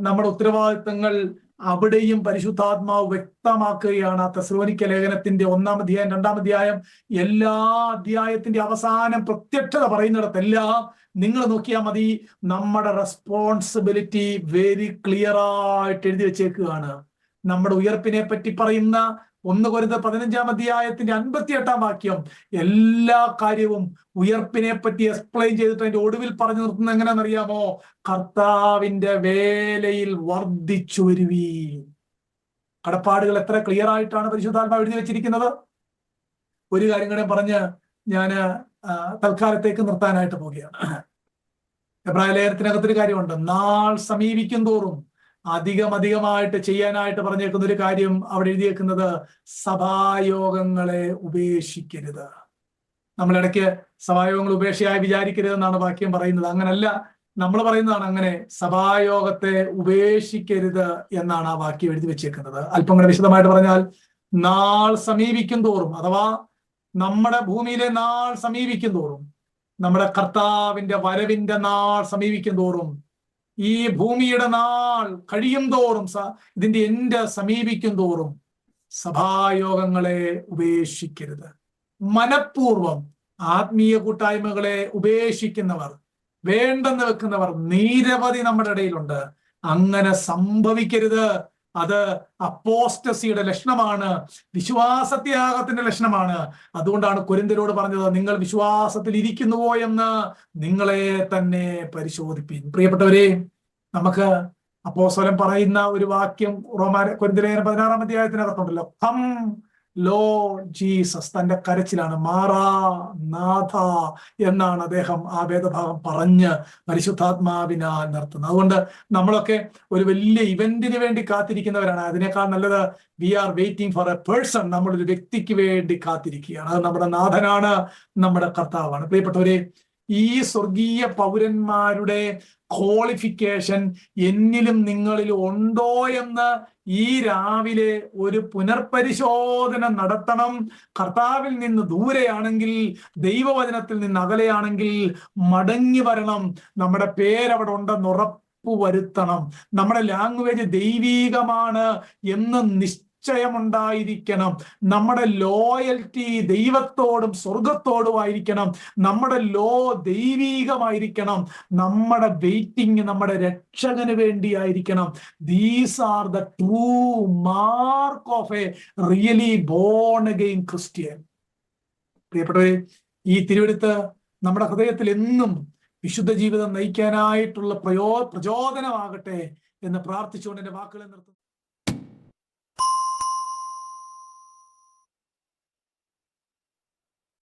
നമ്മുടെ ഉത്തരവാദിത്തങ്ങൾ അവിടെയും പരിശുദ്ധാത്മാവ് വ്യക്തമാക്കുകയാണ്. ആ തെസ്സലോനിക്ക ലേഖനത്തിന്റെ 1-ാം അധ്യായം, 2-ാം അധ്യായം, എല്ലാ അധ്യായത്തിന്റെ അവസാനം പ്രത്യക്ഷത പറയുന്നിടത്തെല്ലാം നിങ്ങൾ നോക്കിയാൽ മതി, നമ്മുടെ റെസ്പോൺസിബിലിറ്റി വെരി ക്ലിയർ ആയിട്ട് എഴുതി വെച്ചേക്കുകയാണ്. നമ്മുടെ ഉയർപ്പിനെ പറ്റി പറയുന്ന 1 കൊരിന്ത്യർ 15-ാം അധ്യായത്തിന്റെ 58-ാം വാക്യം എല്ലാ കാര്യവും ഉയർപ്പിനെ പറ്റി എക്സ്പ്ലെയിൻ ചെയ്തിട്ട് അതിന്റെ ഒടുവിൽ പറഞ്ഞു നിർത്തുന്നത് എങ്ങനെയാണെന്നറിയാമോ? കർത്താവിന്റെ വേലയിൽ വർദ്ധിച്ചു വരുവീ. കടപ്പാടുകൾ എത്ര ക്ലിയർ ആയിട്ടാണ് പരിശുദ്ധാത്മാവ് എഴുതി വെച്ചിരിക്കുന്നത്. ഒരു കാര്യം കൂടെ പറഞ്ഞ് ഞാൻ തൽക്കാലത്തേക്ക് നിർത്താനായിട്ട് പോവുകയാണ്. എബ്രായ ലേഖനത്തിനകത്തൊരു കാര്യമുണ്ട്, നാൾ സമീപിക്കും തോറും അധികമായിട്ട് ചെയ്യാനായിട്ട് പറഞ്ഞേക്കുന്ന ഒരു കാര്യം അവിടെ എഴുതിയേക്കുന്നത്, സഭായോഗങ്ങളെ ഉപേക്ഷിക്കരുത്. നമ്മളിടയ്ക്ക് സഭായോഗങ്ങൾ ഉപേക്ഷയായി വിചാരിക്കരുതെന്നാണ് വാക്യം പറയുന്നത്. അങ്ങനല്ല, നമ്മൾ പറയുന്നതാണ് അങ്ങനെ. സഭായോഗത്തെ ഉപേക്ഷിക്കരുത് എന്നാണ് ആ വാക്യം എഴുതി വെച്ചേക്കുന്നത്. അല്പം കൂടെ വിശദമായിട്ട് പറഞ്ഞാൽ, നാൾ സമീപിക്കും തോറും, അഥവാ നമ്മുടെ ഭൂമിയിലെ നാൾ സമീപിക്കും തോറും, നമ്മുടെ കർത്താവിന്റെ വരവിന്റെ നാൾ സമീപിക്കും തോറും, ഈ ഭൂമിയുടെ നാൾ കഴിയും തോറും, ഇതിന്റെ എൻഡ് സമീപിക്കും തോറും സഭായോഗങ്ങളെ ഉപേക്ഷിക്കരുത്. മനഃപൂർവം ആത്മീയ കൂട്ടായ്മകളെ ഉപേക്ഷിക്കുന്നവർ, വേണ്ടെന്ന് വെക്കുന്നവർ നിരവധി നമ്മുടെ ഇടയിലുണ്ട്. അങ്ങനെ സംഭവിക്കരുത്. അത് അപ്പോസ്റ്റസിയുടെ ലക്ഷണമാണ്, വിശ്വാസത്യാഗത്തിന്റെ ലക്ഷണമാണ്. അതുകൊണ്ടാണ് കൊരിന്ത്യരോട് പറഞ്ഞത്, നിങ്ങൾ വിശ്വാസത്തിൽ ഇരിക്കുന്നുവോ എന്ന് നിങ്ങളെ തന്നെ പരിശോധിപ്പിൻ. പ്രിയപ്പെട്ടവരെ, നമുക്ക് അപ്പോസ്തലൻ പറയുന്ന ഒരു വാക്യം കൊരിന്ത്യർ 16-ാം അധ്യായത്തിനകത്തുണ്ടല്ലോ, കം ലോർഡ് ജീസസ്. തന്റെ കരച്ചിലാണ്, മാറാ നാഥ എന്നാണ് അദ്ദേഹം ആ വേദഭാഗം പറഞ്ഞ് പരിശുദ്ധാത്മാവിനാൽ നിർത്തുന്നത്. അതുകൊണ്ട് നമ്മളൊക്കെ ഒരു വലിയ ഇവന്റിന് വേണ്ടി കാത്തിരിക്കുന്നവരാണ്. അതിനേക്കാൾ നല്ലത് we are waiting for a person. നമ്മളൊരു വ്യക്തിക്ക് വേണ്ടി കാത്തിരിക്കുകയാണ്. അത് നമ്മുടെ നാഥനാണ്, നമ്മുടെ കർത്താവാണ്. പ്രിയപ്പെട്ടവരെ, ഈ സ്വർഗീയ പൗരന്മാരുടെ ക്വാളിഫിക്കേഷൻ എന്നിലും നിങ്ങളിലും ഉണ്ടോ എന്ന് ഈ രാവിലെ ഒരു പുനർപരിശോധന നടത്തണം. കർത്താവിൽ നിന്ന് ദൂരെയാണെങ്കിൽ, ദൈവവചനത്തിൽ നിന്ന് അകലെയാണെങ്കിൽ മടങ്ങി വരണം. നമ്മുടെ പേരവിടെ ഉണ്ടെന്ന് ഉറപ്പുവരുത്തണം. നമ്മുടെ ലാംഗ്വേജ് ദൈവീകമാണ് എന്ന് നിശ്ചയമുണ്ടായിരിക്കണം. നമ്മുടെ ലോയൽറ്റി ദൈവത്തോടും സ്വർഗത്തോടും ആയിരിക്കണം. നമ്മുടെ ദൈവീകമായിരിക്കണം. നമ്മുടെ വെയിറ്റിംഗ് നമ്മുടെ രക്ഷകന് വേണ്ടിയായിരിക്കണം. These are the true mark of a really born again Christian. പ്രിയപ്പെട്ടവരെ, ഈ തിരുവെടുത്ത് നമ്മുടെ ഹൃദയത്തിൽ എന്നും വിശുദ്ധ ജീവിതം നയിക്കാനായിട്ടുള്ള പ്രചോദനമാകട്ടെ എന്ന് പ്രാർത്ഥിച്ചുകൊണ്ട് എന്റെ വാക്കുകളെ നിർത്തുന്നു.